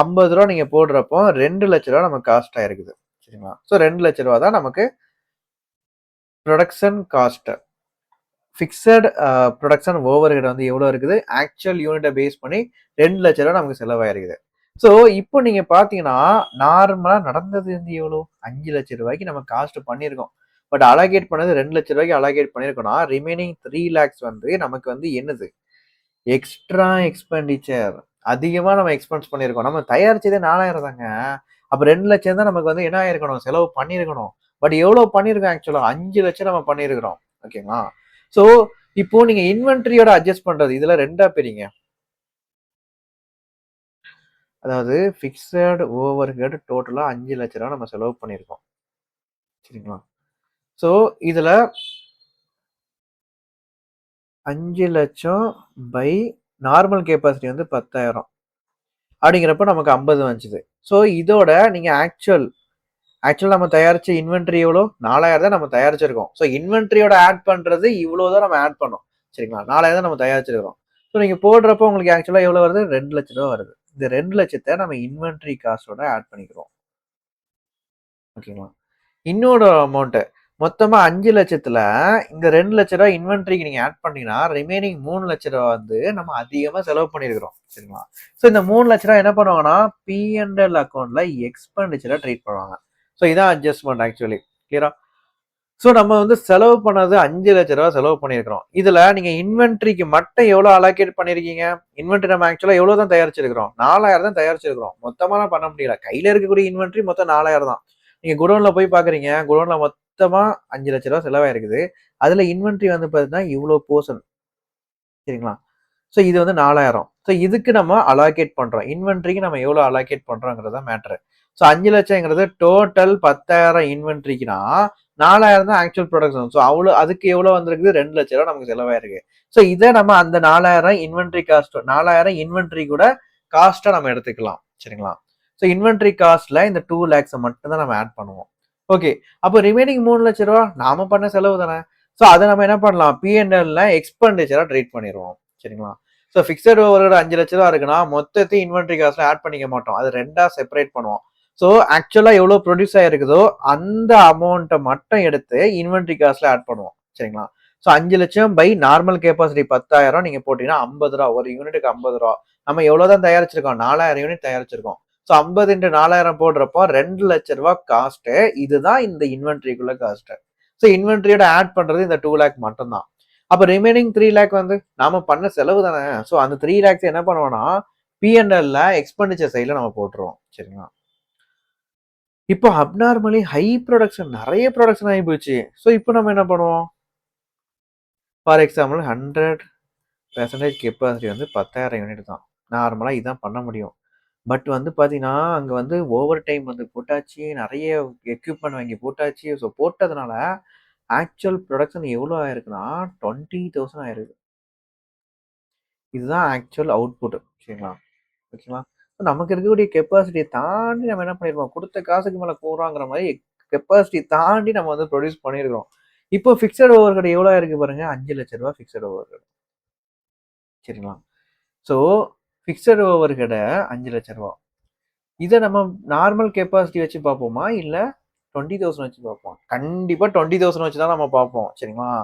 ₹50 நீங்க போடுறப்போ ₹2,00,000 நமக்கு காஸ்ட் ஆயிருக்குது. சரிங்களா? ஸோ ₹2,00,000 தான் நமக்கு production cost. Fixed production overhead வந்து எவ்வளோ இருக்குது? ஆக்சுவல் யூனிட்ட பேஸ் பண்ணி ₹2,00,000 நமக்கு செலவாயிருக்குது. ஸோ இப்போ நீங்க பார்த்தீங்கன்னா, நார்மலா நடந்தது வந்து எவ்வளோ? ₹5,00,000 நம்ம காஸ்ட் பண்ணியிருக்கோம். பட் அலோகேட் பண்ணது ₹2,00,000 அலோகேட் பண்ணியிருக்கோம்னா, ரிமைனிங் 3 lakhs வந்து நமக்கு வந்து என்னது? Extra expenditure. அதிகமா நம்ம எக்ஸ்பென்ஸ் பண்ணியிருக்கோம். நம்ம தயாரிச்சதே 4,000 தாங்க. அப்ப 2,00,000 தான் நமக்கு வந்து என்ன ஆயிருக்கணும்? செலவு பண்ணியிருக்கணும். பட் எவ்வளோ பண்ணியிருக்கோம் ஆக்சுவலா? 5,00,000 நம்ம பண்ணியிருக்கிறோம். ஓகேங்களா? ஸோ இப்போ நீங்க இன்வென்டரியோட அட்ஜஸ்ட் பண்றது இதுல 2ஆ பிரிங்க. அதாவது பிக்ஸட் ஓவர்ஹெட் டோட்டலா ₹5,00,000 நம்ம செலவு பண்ணியிருக்கோம். சரிங்களா? ஸோ இதுல 5,00,000 பை நார்மல் கெப்பாசிட்டி வந்து 10,000 அப்படிங்கிறப்ப நமக்கு 50 வந்துச்சு. ஸோ இதோட நீங்க ஆக்சுவல் நம்ம தயாரிச்ச இன்வென்டரி எவ்வளோ? 4,000 தான் நம்ம தயாரிச்சிருக்கோம். ஸோ இன்வென்டரியோட ஆட் பண்றது இவ்வளோ தான் நம்ம ஆட் பண்ணோம். சரிங்களா? 4,000 தான் நம்ம தயாரிச்சிருக்கிறோம். ஸோ நீங்க போடுறப்போ உங்களுக்கு ஆக்சுவலா எவ்வளோ வருது? ₹2,00,000 வருது. இந்த 2,00,000 நம்ம இன்வென்டரி காஸ்டோட ஆட் பண்ணிக்கிறோம். ஓகேங்களா? இன்னொரு அமௌண்ட் மொத்தமா 5,00,000த்துல இந்த 2,00,000 ரூபாய் இன்வென்ட்ரிக்கு நீங்க ஆட் பண்ணீங்கன்னா ரிமைனிங் 3,00,000 ரூபாய் வந்து நம்ம அதிகமா செலவு பண்ணியிருக்கிறோம். சரிங்களா? ஸோ இந்த 3,00,000 ரூபாய் என்ன பண்ணுவாங்கன்னா, P&L அக்கவுண்ட்ல எக்ஸ்பெண்டிச்சரா ட்ரீட் பண்ணுவாங்க. ஸோ இதான் அட்ஜஸ்ட்மெண்ட் ஆக்சுவலி. கிளியரா? ஸோ நம்ம வந்து செலவு பண்ணது 5,00,000 ரூபாய் செலவு பண்ணியிருக்கிறோம். இதுல நீங்க இன்வென்ட்ரிக்கு மட்டும் எவ்வளவு அலோகேட் பண்ணிருக்கீங்க? இன்வென்ட்ரி நம்ம ஆக்சுவலா எவ்வளவு தான் தயாரிச்சிருக்கிறோம்? 4,000 தான் தயாரிச்சிருக்கிறோம். மொத்தமாலாம் பண்ண முடியல. கையில இருக்கக்கூடிய இன்வென்ட்ரி மொத்தம் 4,000 தான். நீங்க குடோன்ல போய் பாக்குறீங்க. குடோன்ல மொத்தமா 5,00,000 ரூபாய் செலவாயிருக்குது. அதுல இன்வென்ட்ரி வந்து பாத்தீங்கன்னா இவ்வளவு போர்ஷன். சரிங்களா? ஸோ இது வந்து 4,000. ஸோ இதுக்கு நம்ம அலோகேட் பண்றோம். இன்வென்ட்ரிக்கு நம்ம எவ்வளவு அலோகேட் பண்றோங்கிறது தான் மேட்டர். ஸோ 5,00,000ங்கிறது டோட்டல் 10,000 இன்வென்ட்ரிக்குனா 4,000 தான் ஆக்சுவல் ப்ரொடக்ஷன். ஸோ அவ்வளோ அதுக்கு எவ்வளவு வந்திருக்குது? 2,00,000 ரூபாய் நமக்கு செலவாயிருக்கு. ஸோ இதை நம்ம அந்த 4,000 இன்வென்ட்ரி காஸ்ட் 4,000 இன்வென்ட்ரி கூட காஸ்ட்டா நம்ம எடுத்துக்கலாம். சரிங்களா? ஸோ இன்வென்ட்ரி காஸ்ட்ல இந்த 2 lakhs மட்டும் தான் நம்ம ஆட் பண்ணுவோம். ஓகே. அப்போ ரிமைனிங் 3,00,000 ரூபாய் நாம பண்ண செலவு தானே. ஸோ அதை நம்ம என்ன பண்ணலாம்? P&L எக்ஸ்பெண்டிச்சரா ட்ரீட் பண்ணிடுவோம். சரிங்களா? ஸோ ஃபிக்ஸட் ஓவர்ஹெட் 5,00,000 ரூபாய் இருக்குன்னா மொத்தத்தையும் இன்வென்ட்ரி காஸ்ட்ல ஆட் பண்ணிக்க மாட்டோம். அது ரெண்டா செப்பரேட் பண்ணுவோம். ஸோ ஆக்சுவலா எவ்வளவு ப்ரொடியூஸ் ஆயிருக்குதோ அந்த அமௌண்ட்டை மட்டும் எடுத்து இன்வென்ட்ரி காஸ்ட்ல ஆட் பண்ணுவோம். சரிங்களா? ஸோ 5,00,000 பை நார்மல் கெப்பாசிட்டி 10,000 நீங்க போட்டீங்கன்னா 50 ரூபா. ஒரு யூனிட்டுக்கு 50 ரூபா. நம்ம எவ்வளவுதான் தயாரிச்சிருக்கோம்? 4,000 யூனிட் தயாரிச்சிருக்கோம். ஸோ 50 into 4,000 போடுறப்போ 2,00,000 ரூபாய் காஸ்ட். இதுதான் இந்த இன்வென்ட்ரிக்குள்ள காஸ்ட். ஸோ இன்வென்ட்ரியோட ஆட் பண்றது இந்த 2 lakh மட்டும் தான். அப்ப ரிமைனிங் 3 lakh வந்து நாம பண்ண செலவு தானே. ஸோ அந்த 3 lakhs என்ன பண்ணுவோம்னா P&L எக்ஸ்பெண்டிச்சர் சைட்ல நம்ம போட்டுருவோம். சரிங்களா? இப்போ அப்நார்மலி ஹை ப்ரொடக்ஷன் நிறைய ப்ரொடக்ஷன் ஆகி போச்சு. ஸோ இப்போ நம்ம என்ன பண்ணுவோம்? ஃபார் எக்ஸாம்பிள் 100% கெப்பாசிட்டி வந்து 10,000 யூனிட் தான். நார்மலா இதான் பண்ண முடியும். பட் வந்து பார்த்தீங்கன்னா, அங்க வந்து ஓவர் டைம் வந்து போட்டாச்சு. நிறைய எக்யூப்மென்ட் வாங்கி போட்டாச்சு. ஸோ போட்டதுனால ஆக்சுவல் புரொடக்ஷன் எவ்வளோ ஆயிருக்குன்னா 20,000 ஆயிருக்கு. இதுதான் ஆக்சுவல் அவுட்புட். சரிங்களா? ஓகேங்களா? நமக்கு இருக்கக்கூடிய கெப்பாசிட்டியை தாண்டி நம்ம என்ன பண்ணிருக்கோம்? குடுத்த காசுக்கு மேல கூறாங்கிற மாரி கெப்பாசிட்டி தாண்டி நம்ம வந்து ப்ரொடியூஸ் பண்ணியிருக்கிறோம். இப்போ பிக்ஸட் ஓவர்ஹெட் எவ்வளோ ஆயிருக்கு பாருங்க. ரூ. 5,00,000 பிக்ஸட் ஓவர்ஹெட். சரிங்களா? ஸோ பிக்ஸட் ஓவர்ஹெட ரூ. 5,00,000. இத நம்ம நார்மல் கெப்பாசிட்டி வச்சு பார்ப்போமா? இல்ல 20,000 வச்சு பார்ப்போம். கண்டிப்பா 20,000 வச்சு தான் நம்ம பார்ப்போம். சரிங்களா?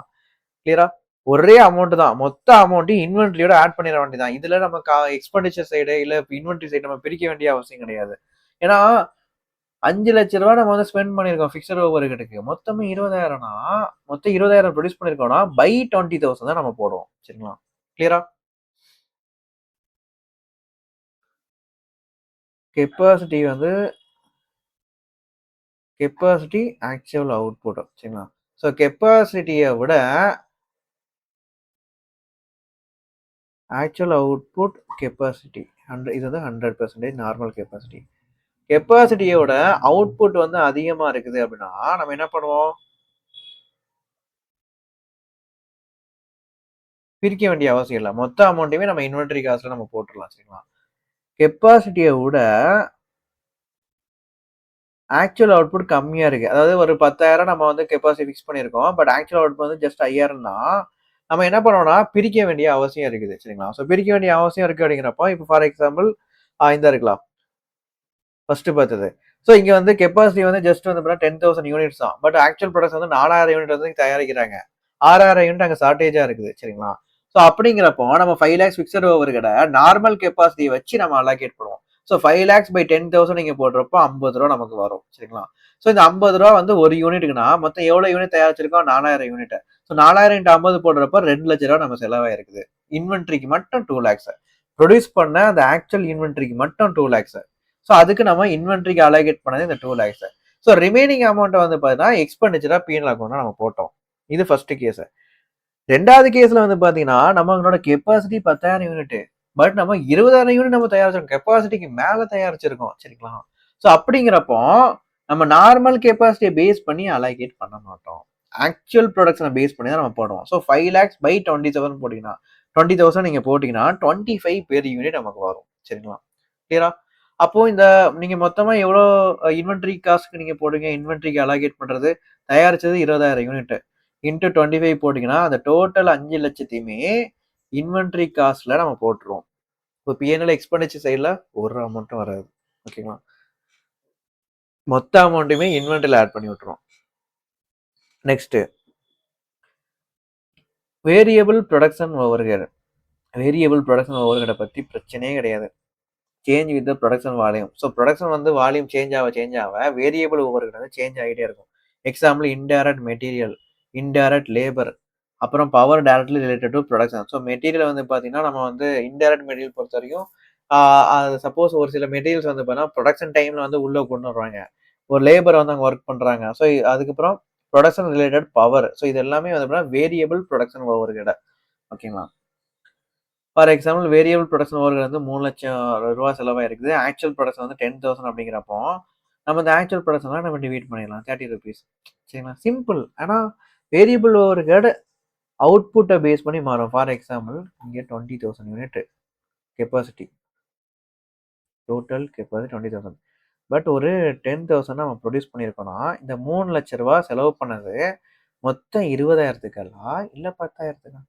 கிளியரா? ஒரே அமௌண்ட் தான். மொத்த அமௌண்ட்டையும் இன்வென்ட்ரியோட ஆட் பண்ணிட வேண்டியதுதான். இதுல நம்ம எக்ஸ்பெண்டிச்சர் சைடு இல்ல இன்வென்ட்ரி சைடு நம்ம பிரிக்க வேண்டிய அவசியம் கிடையாது. ஏன்னா ரூ. 5,00,000 நம்ம வந்து ஸ்பெண்ட் பண்ணியிருக்கோம் பிக்ஸட் ஓவர்ஹெட்க்கு. மொத்தமே 20,000னா மொத்தம் 20,000 ப்ரொடியூஸ் பண்ணியிருக்கோம்னா பை 20,000 தான் நம்ம போடுவோம். சரிங்களா? கிளியரா? கெப்பாசிட்டி வந்து கெப்பாசிட்டி ஆக்சுவல் அவுட்புட். சரிங்களா? ஸோ கெப்பாசிட்டிய விட ஆக்சுவல் அவுட்புட் கெப்பாசிட்டி இது வந்து 100% நார்மல் கெப்பாசிட்டி. கெப்பாசிட்டியோட அவுட்புட் வந்து அதிகமா இருக்குது அப்படின்னா நம்ம என்ன பண்ணுவோம்? பிரிக்க வேண்டிய அவசியம் இல்ல. மொத்த அமௌண்ட்டையுமே நம்ம இன்வென்டரி காஸ்ட்ல நம்ம போட்டுறலாம். சரிங்களா? கெப்பாசிட்டிய விட ஆக்சுவல் அவுட்புட் கம்மியா இருக்கு. அதாவது ஒரு 10,000 நம்ம வந்து கெப்பாசிட்டி ஃபிக்ஸ் பண்ணியிருக்கோம். பட் ஆக்சுவல் அவுட்புட் வந்து ஜஸ்ட் 5,000 தான். நம்ம என்ன பண்ணுவோம்னா பிரிக்க வேண்டிய அவசியம் இருக்குது. சரிங்களா? ஸோ பிரிக்க வேண்டிய அவசியம் இருக்கு அப்படிங்கிறப்போ இப்போ ஃபார் எக்ஸாம்பிள் இந்த இருக்கலாம். ஃபர்ஸ்ட் பார்த்தது. ஸோ இங்க வந்து கெப்பாசிட்டி வந்து ஜஸ்ட் வந்து பார்த்தீங்கன்னா 10,000 யூனிட்ஸ் தான். பட் ஆக்சுவல் ப்ரொடக்ஷன் வந்து 4,000 யூனிட் வந்து தயாரிக்கிறாங்க. 6,000 யூனிட் அங்க ஷார்டேஜா இருக்குது. சரிங்களா? ஸோ அப்படிங்கிறப்போ நம்ம 5 lakhs ஃபிக்ஸட் ஓவர்ஹெட நார்மல் கெப்பாசிட்டிய வச்சு நம்ம அலோகேட் பண்ணுவோம். ஸோ 5 lakhs பை 10,000 நீங்க போடுறப்போ ரூ. 50 நமக்கு வரும். சரிங்களா? ஸோ இந்த ரூ. 50 வந்து ஒரு யூனிட்டுக்குன்னா மொத்தம் எவ்வளவு யூனிட் தயாரிச்சிருக்கோம்? 4,000 யூனிட். ஸோ 4,000 into 50 போடுறப்போ ரூ. 2,00,000 நம்ம செலவாயிருக்குது. இன்வென்ட்ரிக்கு மட்டும் 2 lakhs. ப்ரொடியூஸ் பண்ண அந்த ஆக்சுவல் இன்வென்ட்ரிக்கு மட்டும் 2 lakhs. ஸோ அதுக்கு நம்ம இன்வென்ட்ரிக்கு அலோகேட் பண்ணது இந்த 2 lakhs. ஸோ ரிமைனிங் அமௌண்ட் வந்து பார்த்தீங்கன்னா எக்ஸ்பெண்டிச்சரா P&L அக்கௌண்ட்ல நம்ம போட்டோம். இது ஃபர்ஸ்ட் கேஸ். ரெண்டாவது கேஸ்ல வந்து பாத்தீங்கன்னா நம்மளோட கெப்பாசிட்டி 10,000 யூனிட். பட் நம்ம 20,000 யூனிட் நம்ம தயாரிச்சிருக்கோம். கெப்பாசிட்டிக்கு மேல தயாரிச்சிருக்கோம். சரிங்களா? ஸோ அப்படிங்கிறப்போ நம்ம நார்மல் கெப்பாசிட்டியை பேஸ் பண்ணி அலோகேட் பண்ண மாட்டோம். ஆக்சுவல் ப்ரொடக்ஷனை பேஸ் பண்ணி தான் நம்ம போடுவோம். ஸோ 5 lakhs பை 27 போட்டீங்கன்னா 20,000 நீங்க போட்டீங்கன்னா 25 பெர் யூனிட் நமக்கு வரும். சரிங்களா? கிளியரா? அப்போ இந்த நீங்க மொத்தமா எவ்வளோ இன்வென்ட்ரி காஸ்ட்க்கு நீங்க போடுங்க இன்வென்ட்ரிக்கு அலோகேட் பண்றது தயாரிச்சது 20,000 யூனிட் இன்ட்டு 25 போட்டீங்கன்னா அந்த டோட்டல் 5,00,000த்தையுமே இன்வென்ட்ரி காஸ்ட்ல நம்ம போட்டுருவோம். இப்போ P&L எக்ஸ்பெண்டிச்சர் சைட்ல ஒரு அமௌண்ட்டும் வராது. ஓகேங்களா? மொத்த அமௌண்ட்டுமே இன்வென்ட்ரியில ஆட் பண்ணி விட்டுருவோம். Next variable production overhead. Variable production ஓவர்ஹெட்டை பற்றி பிரச்சனையே கிடையாது. Change with the production volume. So production வந்து வால்யூம் சேஞ்ச் ஆக வேரியபிள் ஓவர்ஹெட் வந்து சேஞ்ச் ஆகிட்டே இருக்கும். Example indirect material, indirect labour, அப்புறம் power directly related to production. So material வந்து பார்த்தீங்கன்னா நம்ம வந்து இன்டைரக்ட் மெட்டீரியல் பொறுத்த வரைக்கும் அது சப்போஸ் ஒரு சில மெட்டீரியல்ஸ் வந்து பார்த்தீங்கன்னா ப்ரொடக்ஷன் டைமில் வந்து உள்ளே கொண்டு வருவாங்க. ஒரு லேபர் வந்து அங்கே ஒர்க் பண்ணுறாங்க. ஸோ அதுக்கப்புறம் ப்ரொடக்ஷன் ரிலேட்டட் பவர். ஸோ இது எல்லாமே வந்து பார்த்தீங்கன்னா வேரியபிள் ப்ரொடக்ஷன் ஓவர்ஹெட். ஓகேங்களா? For example variable production overhead வந்து 3 லட்சம் ரூபா செலவாக இருக்குது. ஆக்சுவல் ப்ரொடக்ஷன் வந்து 10,000 அப்படிங்கிறப்போ நம்ம இந்த ஆக்சுவல் ப்ரொடக்ஷன்லாம் நம்ம டிவைட் பண்ணிடலாம் 30 rupees. சரிங்களா? சிம்பிள். ஆனால் வேரியபிள் ஓவர்ஹெட் அவுட்புட்டை பேஸ் பண்ணி மாறும். ஃபார் எக்ஸாம்பிள் இங்கே 20,000 unit capacity, total capacity 20,000. But ஒரு 10,000 நம்ம ப்ரொடியூஸ் பண்ணியிருக்கோம்னா இந்த 3 லட்ச ரூபா செலவு பண்ணது மொத்தம் 20,000த்துக்கா இல்லை 10,000த்துக்கா?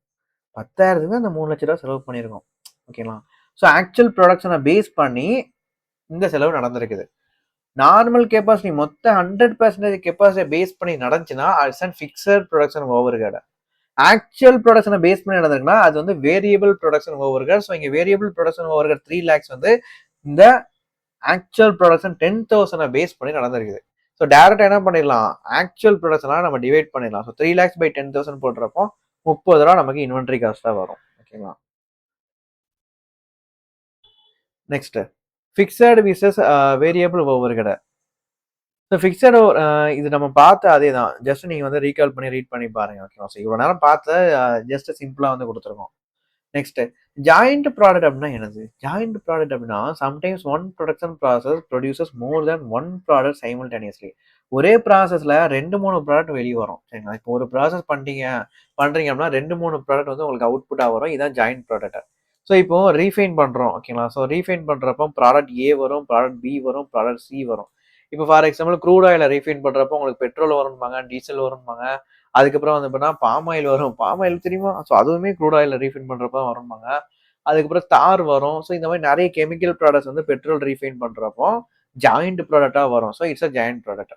10,000த்துக்கு அந்த 3 லட்ச ரூபா செலவு பண்ணியிருக்கோம். ஓகேங்களா? ஸோ ஆக்சுவல் ப்ரொடக்ஷனை பேஸ் பண்ணி இந்த செலவு நடந்திருக்குது. நார்மல் கெப்பாசிட்டி மொத்த 100% கெப்பாசிட்டியை பேஸ் பண்ணி நடந்துச்சுன்னா it's and fixed production overhead. Actual ப்ரொடக்ஷனை பேஸ் பண்ணி நடந்திருக்குன்னா அது வந்து வேரியபிள் ப்ரொடக்ஷன் ஓவர்ஹெட். ஸோ இங்கே வேரியபிள் ப்ரொடக்ஷன் ஓவர்ஹெட் 3 lakhs வந்து இந்த ஆக்சுவல் ப்ரொடக்ஷன் 10,000 பேஸ் பண்ணி நடந்திருக்குது. ஸோ டேரக்டா என்ன பண்ணிடலாம், ஆக்சுவல் ப்ரொடக்ஷனாக நம்ம டிவைட் பண்ணிடலாம். ஸோ 3 lakhs by 10,000 போடுறப்போ 30 ரூபா நமக்கு இன்வென்ட்ரி காஸ்ட்டாக வரும். ஓகேங்களா? Next fixed versus variable overhead. So fixed இது நம்ம பார்த்த அதே தான். ஜஸ்ட் நீங்கள் வந்து ரீகால் பண்ணி ரீட் பண்ணி பாருங்க. ஓகேவா? ஸோ இவ்வளோ நேரம் பார்த்த ஜஸ்ட் சிம்பிளாக வந்து கொடுத்துருக்கோம். நெக்ஸ்ட் ஜாயிண்ட் ப்ராடக்ட் அப்படின்னா என்னது? ஜாயிண்ட் ப்ராடக்ட் அப்படின்னா sometimes one production process produces more than one product simultaneously. ஒரே ப்ராசஸில் 2-3 ப்ராடக்ட் வெளியே வரும். சரிங்களா? இப்போ ஒரு ப்ராசஸ் பண்ணுறீங்க அப்படின்னா 2-3 ப்ராடக்ட் வந்து உங்களுக்கு அவுட்புட்டாக வரும். இதுதான் ஜாயிண்ட் ப்ராடக்ட். ஸோ இப்போ ரீஃபைன் பண்ணுறோம். ஓகேங்களா? ஸோ ரீஃபைன் பண்ணுறப்போ ப்ராடக்ட் ஏ வரும், ப்ராடக்ட் பி வரும், ப்ராடக்ட் சி வரும். இப்போ ஃபார் எக்ஸாம்பிள் க்ரூட் ஆயில ரீஃபைன் பண்ணுறப்போ உங்களுக்கு பெட்ரோல் வரும்பாங்க, டீசல் வரும்பாங்க, அதுக்கப்புறம் வந்து பார்த்தீங்கன்னா பாம் ஆயில் வரும். பாம் ஆயில் தெரியுமா? ஸோ அதுவுமே க்ரூட் ஆயில ரீஃபைன் பண்ணுறப்போ வரும்பாங்க. அதுக்கப்புறம் தார் வரும். ஸோ இந்த மாதிரி நிறைய கெமிக்கல் ப்ராடக்ட்ஸ் வந்து பெட்ரோல் ரீஃபைன் பண்ணுறப்போ ஜாயிண்ட் ப்ராடக்டாக வரும். So it's a joint product.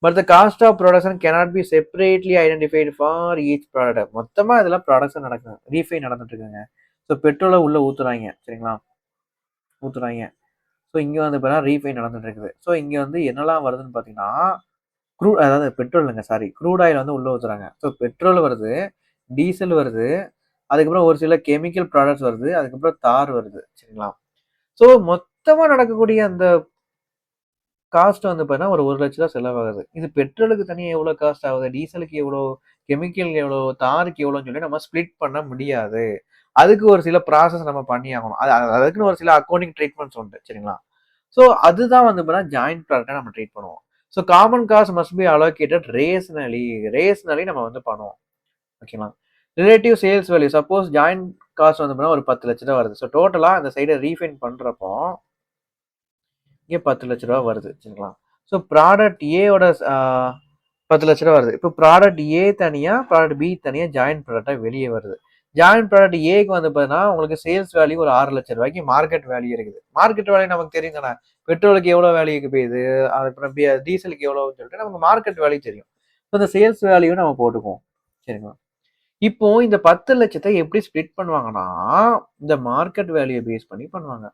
But the cost of production cannot be separately identified for each product. மொத்தமாக இதெல்லாம் ப்ரொடக்ஷன் நடக்குது, ரீஃபைன் நடந்துட்டு இருக்குங்க. ஸோ பெட்ரோலை உள்ளே ஊற்றுறாங்க. சரிங்களா? ஊற்றுறாங்க. ஸோ இங்கே வந்து பார்த்தீங்கன்னா ரீஃபைன் நடந்துட்டு இருக்குது. ஸோ இங்கே வந்து என்னெல்லாம் வருதுன்னு பார்த்தீங்கன்னா அதாவது பெட்ரோல் இல்லைங்க, சாரி, க்ரூட் ஆயில் வந்து உள்ளே ஊற்றுறாங்க. ஸோ பெட்ரோல் வருது, டீசல் வருது, அதுக்கப்புறம் ஒரு சில கெமிக்கல் ப்ராடக்ட்ஸ் வருது, அதுக்கப்புறம் தார் வருது. சரிங்களா? ஸோ மொத்தமாக நடக்கக்கூடிய அந்த காஸ்ட் வந்து பார்த்தீங்கன்னா ஒரு 1 லட்ச ரூபா செலவாகுது. இது பெட்ரோலுக்கு தனியாக எவ்வளோ காஸ்ட் ஆகுது, டீசலுக்கு எவ்வளோ, கெமிக்கல் எவ்வளோ, தாருக்கு எவ்வளோன்னு சொல்லி நம்ம ஸ்ப்ளிட் பண்ண முடியாது. அதுக்கு ஒரு சில ப்ராசஸ் நம்ம பண்ணி ஆகணும். அதுக்குன்னு ஒரு சில அக்கௌண்டிங் ட்ரீட்மெண்ட்ஸ் உண்டு. சரிங்களா? ஸோ அதுதான் வந்து பார்த்தீங்கன்னா ஜாயிண்ட் ப்ராடக்டாக நம்ம ட்ரீட் பண்ணுவோம். So common cost must be allocated rationally நம்ம வந்து பண்ணுவோம். ஓகேங்களா? Relative sales value suppose joint cost வந்து பார்த்தீங்கன்னா ஒரு 10 லட்ச ரூபா வருது. ஸோ டோட்டலாக அந்த சைடை ரீஃபைன் பண்ணுறப்போ இங்கே 10 லட்ச ரூபா வருது. சரிங்களா? ஸோ ப்ராடக்ட் ஏயோட 10 லட்ச ரூபா வருது. இப்போ ப்ராடக்ட் ஏ தனியாக, ப்ராடக்ட் பி தனியாக ஜாயிண்ட் ப்ராடக்டாக வெளியே வருது. ஜாயிண்ட் ப்ராடக்ட் ஏக்கு வந்து பார்த்தீங்கன்னா உங்களுக்கு சேல்ஸ் வேல்யூ ஒரு 6 லட்ச ரூபாய்க்கு மார்க்கெட் வேல்யூ இருக்குது. மார்க்கெட் வேல்யூ நமக்கு தெரியும் தானே, பெட்ரோலுக்கு எவ்வளோ வேல்யூக்கு போகுது, அப்புறம் டீசலுக்கு எவ்வளோன்னு சொல்லிட்டு நமக்கு மார்க்கெட் வேல்யூ தெரியும். ஸோ இந்த சேல்ஸ் வேல்யூ நம்ம போட்டுக்குவோம். சரிங்களா? இப்போ இந்த 10 லட்சத்தை எப்படி ஸ்ப்ளிட் பண்ணுவாங்கன்னா இந்த மார்க்கெட் வேல்யூ பேஸ் பண்ணி பண்ணுவாங்க.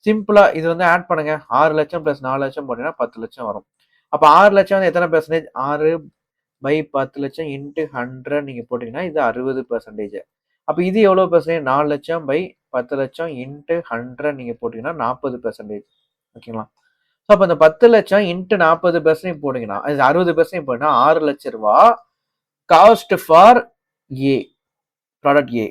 சிம்பிளா இது வந்து ஆட் பண்ணுங்க. 6 லட்சம் பிளஸ் 4 லட்சம் போட்டீங்கன்னா 10 லட்சம் வரும். அப்ப 6 லட்சம் வந்து எத்தனை பெர்சன்டேஜ்? 6 பை 10 லட்சம் இன்ட்டு 100 நீங்க போட்டீங்கன்னா இது 60%. அப்ப இது எவ்வளவு பெர்சன்டேஜ்? 4 லட்சம் பை 10 லட்சம் இன்ட்டு 100 நீங்க போட்டீங்கன்னா 40%. ஓகேங்களா? ஸோ அப்ப இந்த 10 லட்சம் இன்ட்டு 40% போட்டீங்கன்னா 60% போட்டீங்கன்னா 6 லட்சம் ரூபா cost for A, product A.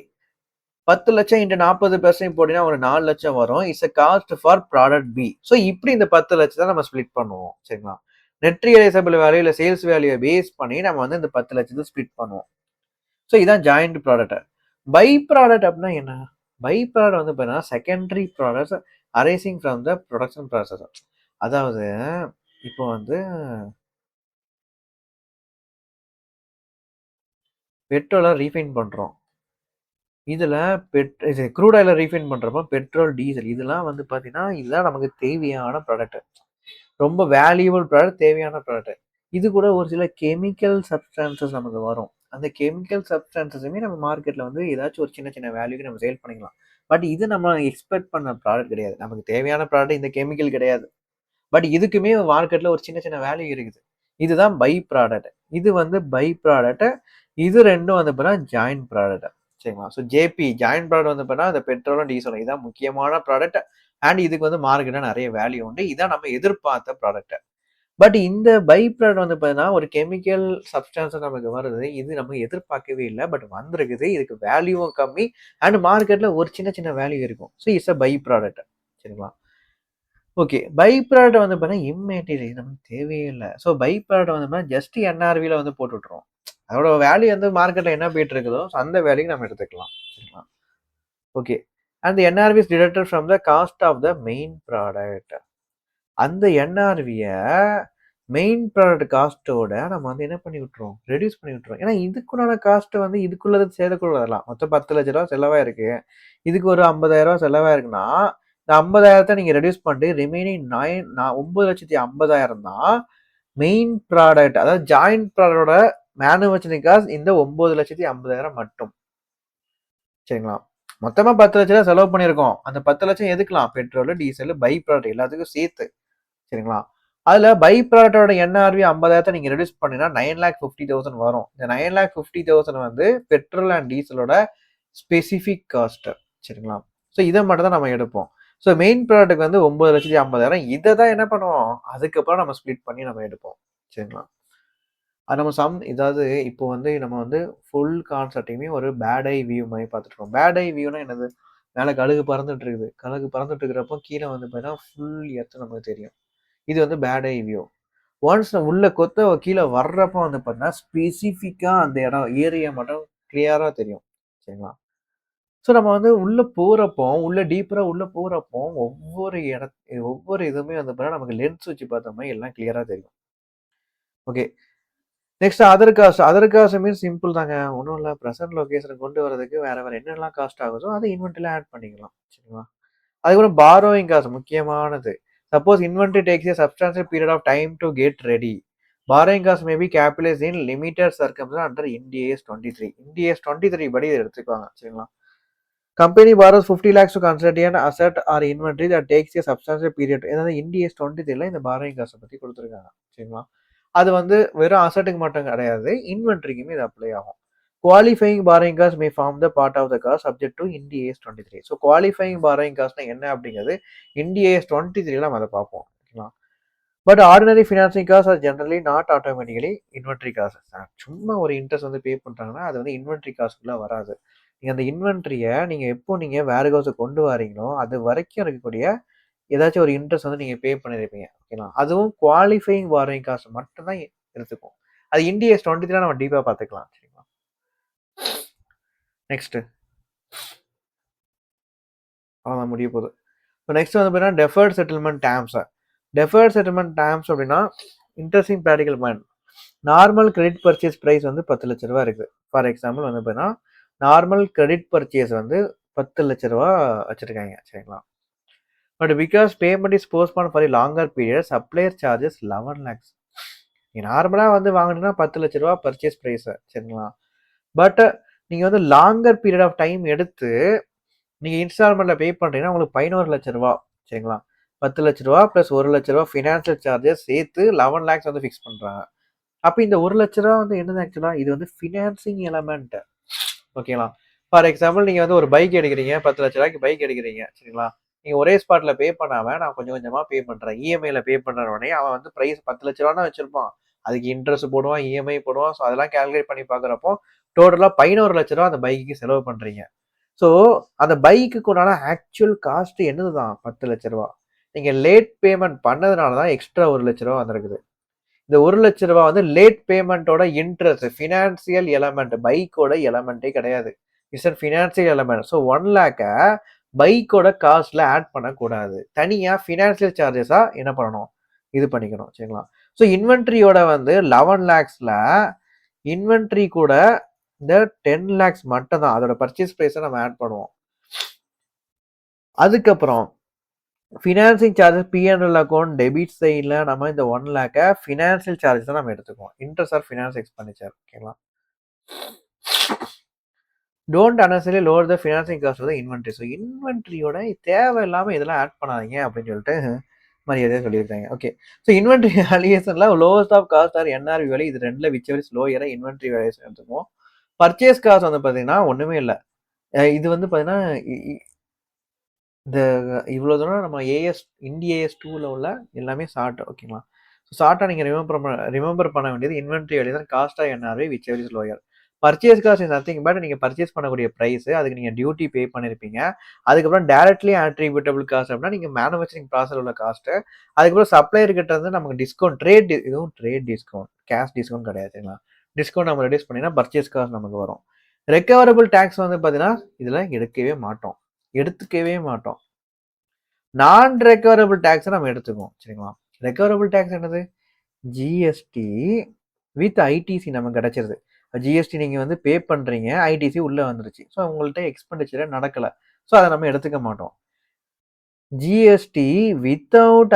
10 லட்சம் இன்ட்டு 40% போட்டீங்கன்னா ஒரு 4 லட்சம் வரும். It's a cost for product B. So இப்படி இந்த 10 லட்சத்தை நம்ம ஸ்ப்ளிட் பண்ணுவோம். சரிங்களா? நெட் ரியலைசபிள் வேல்யூ இல்லை சேல்ஸ் வேல்யூ பேஸ் பண்ணி நம்ம வந்து இந்த 10 லட்சத்தை ஸ்ப்ளிட் பண்ணுவோம். ஸோ இதான் ஜாயிண்ட் ப்ராடக்ட். பை ப்ராடக்ட் அப்படின்னா என்ன? பை ப்ராடக்ட் வந்து பார்த்தீங்கன்னா secondary products arising from the production process. அதாவது இப்போ வந்து பெட்ரோலை ரீஃபைன் பண்ணுறோம். இதில் இது க்ரூட் ஆயிலை ரீஃபைன் பண்ணுறப்போ பெட்ரோல், டீசல் இதெல்லாம் வந்து பார்த்தீங்கன்னா இதுதான் நமக்கு தேவையான ப்ராடக்ட். ரொம்ப வேல்யூபிள் ப்ராடக்ட், தேவையான ப்ராடக்ட். இது கூட ஒரு சில கெமிக்கல் சப்ஸ்டான்சஸ் நமக்கு வரும். அந்த கெமிக்கல் சப்ஸ்டான்சஸுமே நம்ம மார்க்கெட்ல வந்து ஏதாச்சும் ஒரு சின்ன சின்ன வேல்யூக்கு நம்ம சேல் பண்ணிக்கலாம். பட் இது நம்ம எக்ஸ்பெக்ட் பண்ண ப்ராடக்ட் கிடையாது. நமக்கு தேவையான ப்ராடக்ட் இந்த கெமிக்கல் கிடையாது. பட் இதுக்குமே மார்க்கெட்ல ஒரு சின்ன சின்ன வேல்யூ இருக்குது. இதுதான் பை ப்ராடக்ட். இது வந்து பை ப்ராடக்ட். இது 2ம் வந்து பார்த்தீங்கன்னா ஜாயிண்ட் ப்ராடக்ட். சரிங்களா? ஸோ ஜேபி ஜாயிண்ட் ப்ராடக்ட் வந்து பார்த்தீங்கன்னா, அந்த பெட்ரோலும், டீசலும் இதான் முக்கியமான ப்ராடக்ட். அண்ட் இதுக்கு வந்து மார்க்கெட்ல நெறைய வேல்யூ உண்டு. இதான் நம்ம எதிர்பார்த்த ப்ராடக்ட். பட் இந்த பை ப்ராடக்ட் வந்து பார்த்தீங்கன்னா, ஒரு கெமிக்கல் சப்ஸ்டன்ஸ் நமக்கு வருது. இது நம்ம எதிர்பார்க்கவே இல்ல. பட் வந்திருக்குது. இதுக்கு வேல்யூவும் கம்மி. அண்ட் மார்க்கெட்ல ஒரு சின்ன சின்ன வேல்யூ இருக்கும். So it's a by product. சரிங்களா? ஓகே. பை ப்ராடக்ட் வந்து பார்த்தீங்கன்னா, இம்மெட்டீரியல் நமக்கு தேவையே இல்ல. ஸோ பை ப்ராடக்ட் வந்து பார்த்தீங்கன்னா, ஜஸ்ட் என்ஆர்வில வந்து போட்டு விட்டுருவோம். அதோட வேல்யூ வந்து மார்க்கெட்ல என்ன போயிட்டு இருக்குதோ, அந்த வேல்யூக்கு நம்ம எடுத்துக்கலாம். சரிங்களா? Okay. And the NRV is deducted from the cost of the main product. அந்த என்ஆர்விய மெயின் ப்ராடக்ட் காஸ்ட்டோட நம்ம வந்து என்ன பண்ணி விட்டுருவோம்? ரெட்யூஸ் பண்ணி விட்டுருவோம். ஏன்னா இதுக்குண்டான காஸ்ட் வந்து இதுக்குள்ளது சேரக்கூடாதுலாம். மொத்தம் ரூ. 10,00,000 செலவாயிருக்கு. இதுக்கு ஒரு ரூ. 50,000 செலவாயிருக்குன்னா, இந்த 50,000 நீங்க ரெட்யூஸ் பண்ணிட்டு ரிமைனிங் 9,50,000 தான் மெயின் ப்ராடக்ட். அதாவது ஜாயிண்ட் ப்ராடக்ட்டோட மேனுஃபேக்சரிங் காஸ்ட் இந்த 9,50,000 மட்டும். சரிங்களா? மொத்தமா 10,00,000 செலவு பண்ணியிருக்கோம். அந்த 10,00,000 எதுக்கலாம்? பெட்ரோலு, டீசலு, பை ப்ராடக்ட் எல்லாத்துக்கும் சேர்த்து. சரிங்களா? அதுல பை ப்ராடக்ட்டோட என்ஆர்வி 50,000 நீங்க ரெட்யூஸ் பண்ணீங்கன்னா 9,50,000 வரும். இந்த 9,50,000 வந்து பெட்ரோல் அண்ட் டீசலோட ஸ்பெசிஃபிக் காஸ்ட். சரிங்களா? ஸோ இத மட்டும் தான் நம்ம எடுப்போம். ஸோ மெயின் ப்ராடக்ட் வந்து 9,50,000 இத தான் என்ன பண்ணுவோம்? அதுக்கப்புறம் நம்ம ஸ்ப்ளிட் பண்ணி நம்ம எடுப்போம். சரிங்களா? அது நம்ம இதாவது இப்போ வந்து நம்ம வந்து ஃபுல் கான்செப்ட்டையுமே ஒரு பேட் ஐ வியூ மாரி பார்த்துட்டுருக்கோம். பேட் ஐ வியூன்னா என்னது? மேல கழுகு பறந்துட்டு இருக்குது. கழுகு பறந்துட்டு இருக்கிறப்போ கீழ வந்து பார்த்தீங்கன்னா, ஃபுல் எர்த் நமக்கு தெரியும். இது வந்து பேட் ஐ வியூ. ஒன்ஸ் உள்ள கீழ வர்றப்போ வந்து பார்த்தீங்கன்னா, ஸ்பெசிஃபிக்கா அந்த இடம் ஏரியா மட்டும் கிளியரா தெரியும். சரிங்களா? ஸோ நம்ம வந்து உள்ள போறப்போ, உள்ள டீப்பரா உள்ள போறப்போ, ஒவ்வொரு இதுவுமே வந்து பார்த்தீங்கன்னா, நமக்கு லென்ஸ் வச்சு பார்த்த மாரி எல்லாம் கிளியரா தெரியும். Okay. Next other cost. Other cost means simple தாங்க. ஒண்ணும் இல்ல. பிரசன்ட் லொகேஷனுக்கு கொண்டு வரதுக்கு வேற வேற என்னெல்லாம் காஸ்ட் ஆகுதோ, அத இன்வென்டரில ஆட் பண்ணிக்கலாம். சரிங்களா? அதுக்கப்புறம் பாரோயிங் காஸ்ட் முக்கியமானது. Suppose inventory takes a substantial period of time to get ready. Borrowing cost may be capitalised in limited circumstances under Ind AS 23. Ind AS 23 படி இத எடுத்துக்குவாங்க. சரிங்களா? Company borrows 50 lakhs to construct an asset or inventory that takes a substantial period. அதாவது இண்ட் AS 23ல இந்த borrowing cost பத்தி குடுத்துருக்காங்க. சரிங்களா? அது வந்து வெறும் அசெட்டுக்கு மட்டும் கிடையாது. இன்வென்டரிக்குமே இது அப்ளை ஆகும். Qualifying borrowing cost may form the part of the cost subject to Ind AS 23. So qualifying borrowing காஸ்ட்னா என்ன அப்படிங்கிறது இண்ட் ஏஎஸ் 23ல நம்ம அதை பார்ப்போம். ஓகேங்களா? But ordinary financing cost are generally not automatically inventory cost. சும்மா ஒரு இன்ட்ரெஸ்ட் வந்து பே பண்றாங்கன்னா அது வந்து இன்வென்டரி காஸ்ட்குள்ள வராது. நீங்க அந்த இன்வென்டரிய எப்போ நீங்க வேர் ஹவுஸுக்கு கொண்டு வரீங்களோ அது வரைக்கும் இருக்கக்கூடிய ஏதாச்சும் ஒரு இன்ட்ரெஸ்ட் வந்து நீங்க பே பண்ணிருப்பீங்க. ஓகேங்களா? அதுவும் குவாலிஃபையிங் பாரோயிங் காஸ்ட் மட்டும் தான் எடுத்துக்கும். அது இண்ட் ஏஎஸ் 23 நம்ம டீப்பா பார்த்துக்கலாம். சரிங்களா? நெக்ஸ்ட் அவ்வளோதான் முடிய போகுது. இப்போ நெக்ஸ்ட் வந்து பார்த்தீங்கன்னா deferred settlement terms. Deferred settlement terms அப்படின்னா interesting practical point. Normal credit purchase price வந்து 10,00,000 ரூபா இருக்குது. ஃபார் எக்ஸாம்பிள் வந்து பார்த்தீங்கன்னா நார்மல் கிரெடிட் பர்ச்சேஸ் வந்து 10,00,000 ரூபா வச்சிருக்காங்க. சரிங்களா? But because payment is postpone for a longer period supplier charges 11 lakhs. நீங்க நார்மலா வந்து வாங்கினீங்கன்னா 10,00,000 ரூபா பர்ச்சேஸ் ப்ரைஸ். சரிங்களா? பட் நீங்க வந்து லாங்கர் பீரியட் ஆஃப் டைம் எடுத்து நீங்க இன்ஸ்டால்மெண்ட்ல பே பண்றீங்கன்னா உங்களுக்கு 11,00,000 ரூபா. சரிங்களா? 10,00,000 ரூபா பிளஸ் 1,00,000 ரூபா ஃபினான்ஷியல் சார்ஜஸ் சேர்த்து 11 lakhs வந்து ஃபிக்ஸ் பண்றாங்க. அப்ப இந்த 1,00,000 ரூபா வந்து என்னது ஆக்சுவலா இது வந்து ஃபினான்சிங் எலமெண்ட். ஓகேங்களா? ஃபார் எக்ஸாம்பிள் நீங்க வந்து ஒரு பைக் எடுக்கிறீங்க. 10,00,000 ரூபாய்க்கு பைக் எடுக்கிறீங்க. சரிங்களா? நீங்க ஒரே ஸ்பாட்ல பே பண்ணாம நான் கொஞ்சம் கொஞ்சமா பே பண்றேன். இஎம்ஐல பே பண்ற உடனே அவன் வந்து பிரைஸ் 10,00,000 ரூபா வச்சிருப்பான். அதுக்கு இன்ட்ரெஸ்ட் போடுவான், இஎம்ஐ போடுவான். ஸோ அதெல்லாம் கால்குலேட் பண்ணி பார்க்குறப்போ டோட்டலா 11,00,000 ரூபா அந்த பைக்குக்கு செலவு பண்றீங்க. ஸோ அந்த பைக்குக்கு உண்டான ஆக்சுவல் காஸ்ட் என்னதுதான் 10,00,000 ரூபா. நீங்க லேட் பேமெண்ட் பண்ணதுனால தான் எக்ஸ்ட்ரா 1,00,000 ரூபா வந்திருக்குது. இந்த 1,00,000 ரூபா வந்து லேட் பேமெண்ட்டோட இன்ட்ரெஸ்ட் ஃபினான்சியல் எலமெண்ட் பைக்கோட எலமெண்ட்டே கிடையாது. It's a financial element. So 1 லேக்க பைக்கோட காஸ்ட்ல ஆட் பண்ணக்கூடாது. தனியா ஃபினான்சியல் சார்ஜஸா என்ன பண்ணணும்? இது பண்ணிக்கணும். சரிங்களா? ஸோ இன்வென்ட்ரியோட வந்து 11 lakhsல இன்வென்ட்ரி கூட இந்த 10 lakhs மட்டும் தான். அதோட பர்ச்சேஸ் பிரைஸ நம்ம ஆட் பண்ணுவோம். அதுக்கப்புறம் financing charges P&L account debit சைடில் நம்ம இந்த 1 லேக்கை ஃபினான்சியல் சார்ஜஸ் தான் நம்ம எடுத்துக்குவோம். Interest or finance expenditure. ஓகேங்களா? Don't unnecessary lower the financing cost of the inventory. So இன்வென்ட்ரியோட தேவையில்லாமல் இதெல்லாம் ஆட் பண்ணாதீங்க அப்படின்னு சொல்லிட்டு மரியாதையாக சொல்லியிருக்காங்க. ஓகே. ஸோ இன்வென்ட்ரி வேல்யூஷனில் lowest of cost or NRV value இது ரெண்டில் விச் எவர் இஸ் லோயராக இன்வென்ட்ரி வேல்யூஷன் எடுத்துக்குவோம். பர்ச்சேஸ் காஸ்ட் வந்து பார்த்தீங்கன்னா ஒன்றுமே இல்லை. இது வந்து பார்த்தீங்கன்னா இந்த இவ்வளோ தூரம் நம்ம AS 2ல் உள்ள எல்லாமே ஷார்ட். ஓகேங்களா? ஸோ ஷார்ட்டாக நீங்கள் ரிமெம்பர் பண்ண வேண்டியது இன்வென்ட்ரி வேல்யூ தான் cost of NRV whichever is lower. Purchase cost is nothing but நீங்கள் பர்ச்சேஸ் பண்ணக்கூடிய ப்ரைஸ், அதுக்கு நீங்கள் டியூட்டி பே பண்ணியிருப்பீங்க. அதுக்கப்புறம் டைரக்ட்லி அட்ரிபியூட்டபிள் காஸ்ட் அப்படின்னா நீங்கள் மேனுஃபேக்சரிங் ப்ராசஸ் உள்ள காஸ்ட்டு. அதுக்கப்புறம் சப்ளையர் கிட்ட இருந்து நமக்கு டிஸ்கவுண்ட் இதுவும் ட்ரேட் டிஸ்கவுண்ட், கேஷ் டிஸ்கவுண்ட் கிடையாதுங்களா? டிஸ்கவுண்ட் நம்ம ரெடியூஸ் பண்ணினா பர்ச்சேஸ் காஸ்ட் நமக்கு வரும். ரெக்கவரபிள் டேக்ஸ் வந்து பார்த்தீங்கன்னா இதில் எடுத்துக்கவே மாட்டோம். நான் ரெக்கவரபிள் டேக்ஸை நம்ம எடுத்துக்குவோம். சரிங்களா? ரெக்கவரபிள் டேக்ஸ் என்னது? ஜிஎஸ்டி வித் ஐடிசி நமக்கு கிடைச்சிருது. ஜிஎஸ்டி நீங்கள் வந்து பே பண்ணுறீங்க, ஐடிசி உள்ளே வந்துருச்சு. ஸோ உங்கள்கிட்ட எக்ஸ்பெண்டிச்சரே நடக்கலை. ஸோ அதை நம்ம எடுத்துக்க மாட்டோம். ஜிஎஸ்டி வித்தவுட்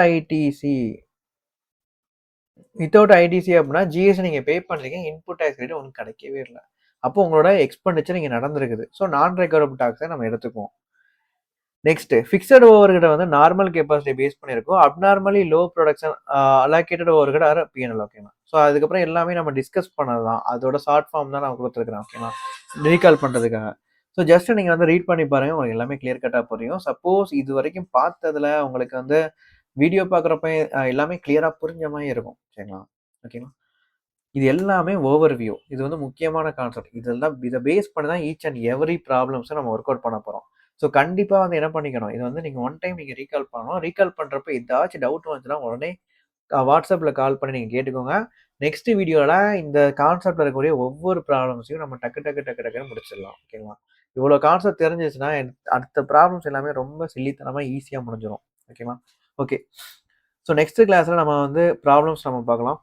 ஐடிசி அப்படின்னா ஜிஎஸ்டி நீங்கள் பே பண்ணுறீங்க, இன்புட் டேக்ஸ் ரேட் உங்களுக்கு கிடைக்கவே இல்லை. அப்போ உங்களோட எக்ஸ்பெண்டிச்சர் இங்கே நடந்திருக்குது. ஸோ நான் ரெக்கவரபிள் டேக்ஸை நம்ம எடுத்துக்குவோம். நெக்ஸ்ட் ஃபிக்ஸட் ஓவர்ஹெட் வந்து நார்மல் கெப்பாசிட்டி பேஸ் பண்ணியிருக்கோம். Abnormally low production allocated overhead are P&L. ஓகேங்களா? ஸோ அதுக்கப்புறம் எல்லாமே நம்ம டிஸ்கஸ் பண்ணது தான். அதோட ஷார்ட் ஃபார்ம் தான் நான் கொடுத்துருக்கிறேன். ஓகேங்களா? ரீகால் பண்ணுறதுக்காக. ஸோ ஜஸ்ட் நீங்கள் வந்து ரீட் பண்ணி பாருங்க, உங்களுக்கு எல்லாமே கிளியர் கட்டாக புரியும். சப்போஸ் இது வரைக்கும் பார்த்ததுல உங்களுக்கு வந்து வீடியோ பார்க்குறப்ப எல்லாமே கிளியராக புரிஞ்ச மாதிரி இருக்கும். சரிங்களா? ஓகேங்களா? இது எல்லாமே ஓவர்வியூ. இது வந்து முக்கியமான கான்செப்ட். இதை பேஸ் பண்ணி தான் ஈச் அண்ட் எவரி ப்ராப்ளம்ஸை நம்ம ஒர்க் அவுட் பண்ண போகிறோம். ஸோ கண்டிப்பாக வந்து என்ன பண்ணிக்கணும், இது வந்து நீங்கள் ஒன் டைம் நீங்கள் ரீகால் பண்ணணும். ரீகால் பண்ணுறப்ப ஏதாச்சும் டவுட் வந்துச்சுன்னா உடனே வாட்ஸ்அப்பில் கால் பண்ணி நீங்கள் கேட்டுக்கோங்க. நெக்ஸ்ட் வீடியோவில் இந்த கான்செப்டில் இருக்கக்கூடிய ஒவ்வொரு ப்ராப்ளம்ஸையும் நம்ம டக்குன்னு முடிச்சிடலாம். ஓகேங்களா? இவ்வளோ கான்செப்ட் தெரிஞ்சிச்சுன்னா அடுத்த ப்ராப்ளம்ஸ் எல்லாமே ரொம்ப சில்லித்தனமாக ஈஸியாக முடிஞ்சிடும். ஓகேங்களா? ஓகே. ஸோ நெக்ஸ்ட் கிளாஸில் நம்ம வந்து ப்ராப்ளம்ஸ் நம்ம பார்க்கலாம்.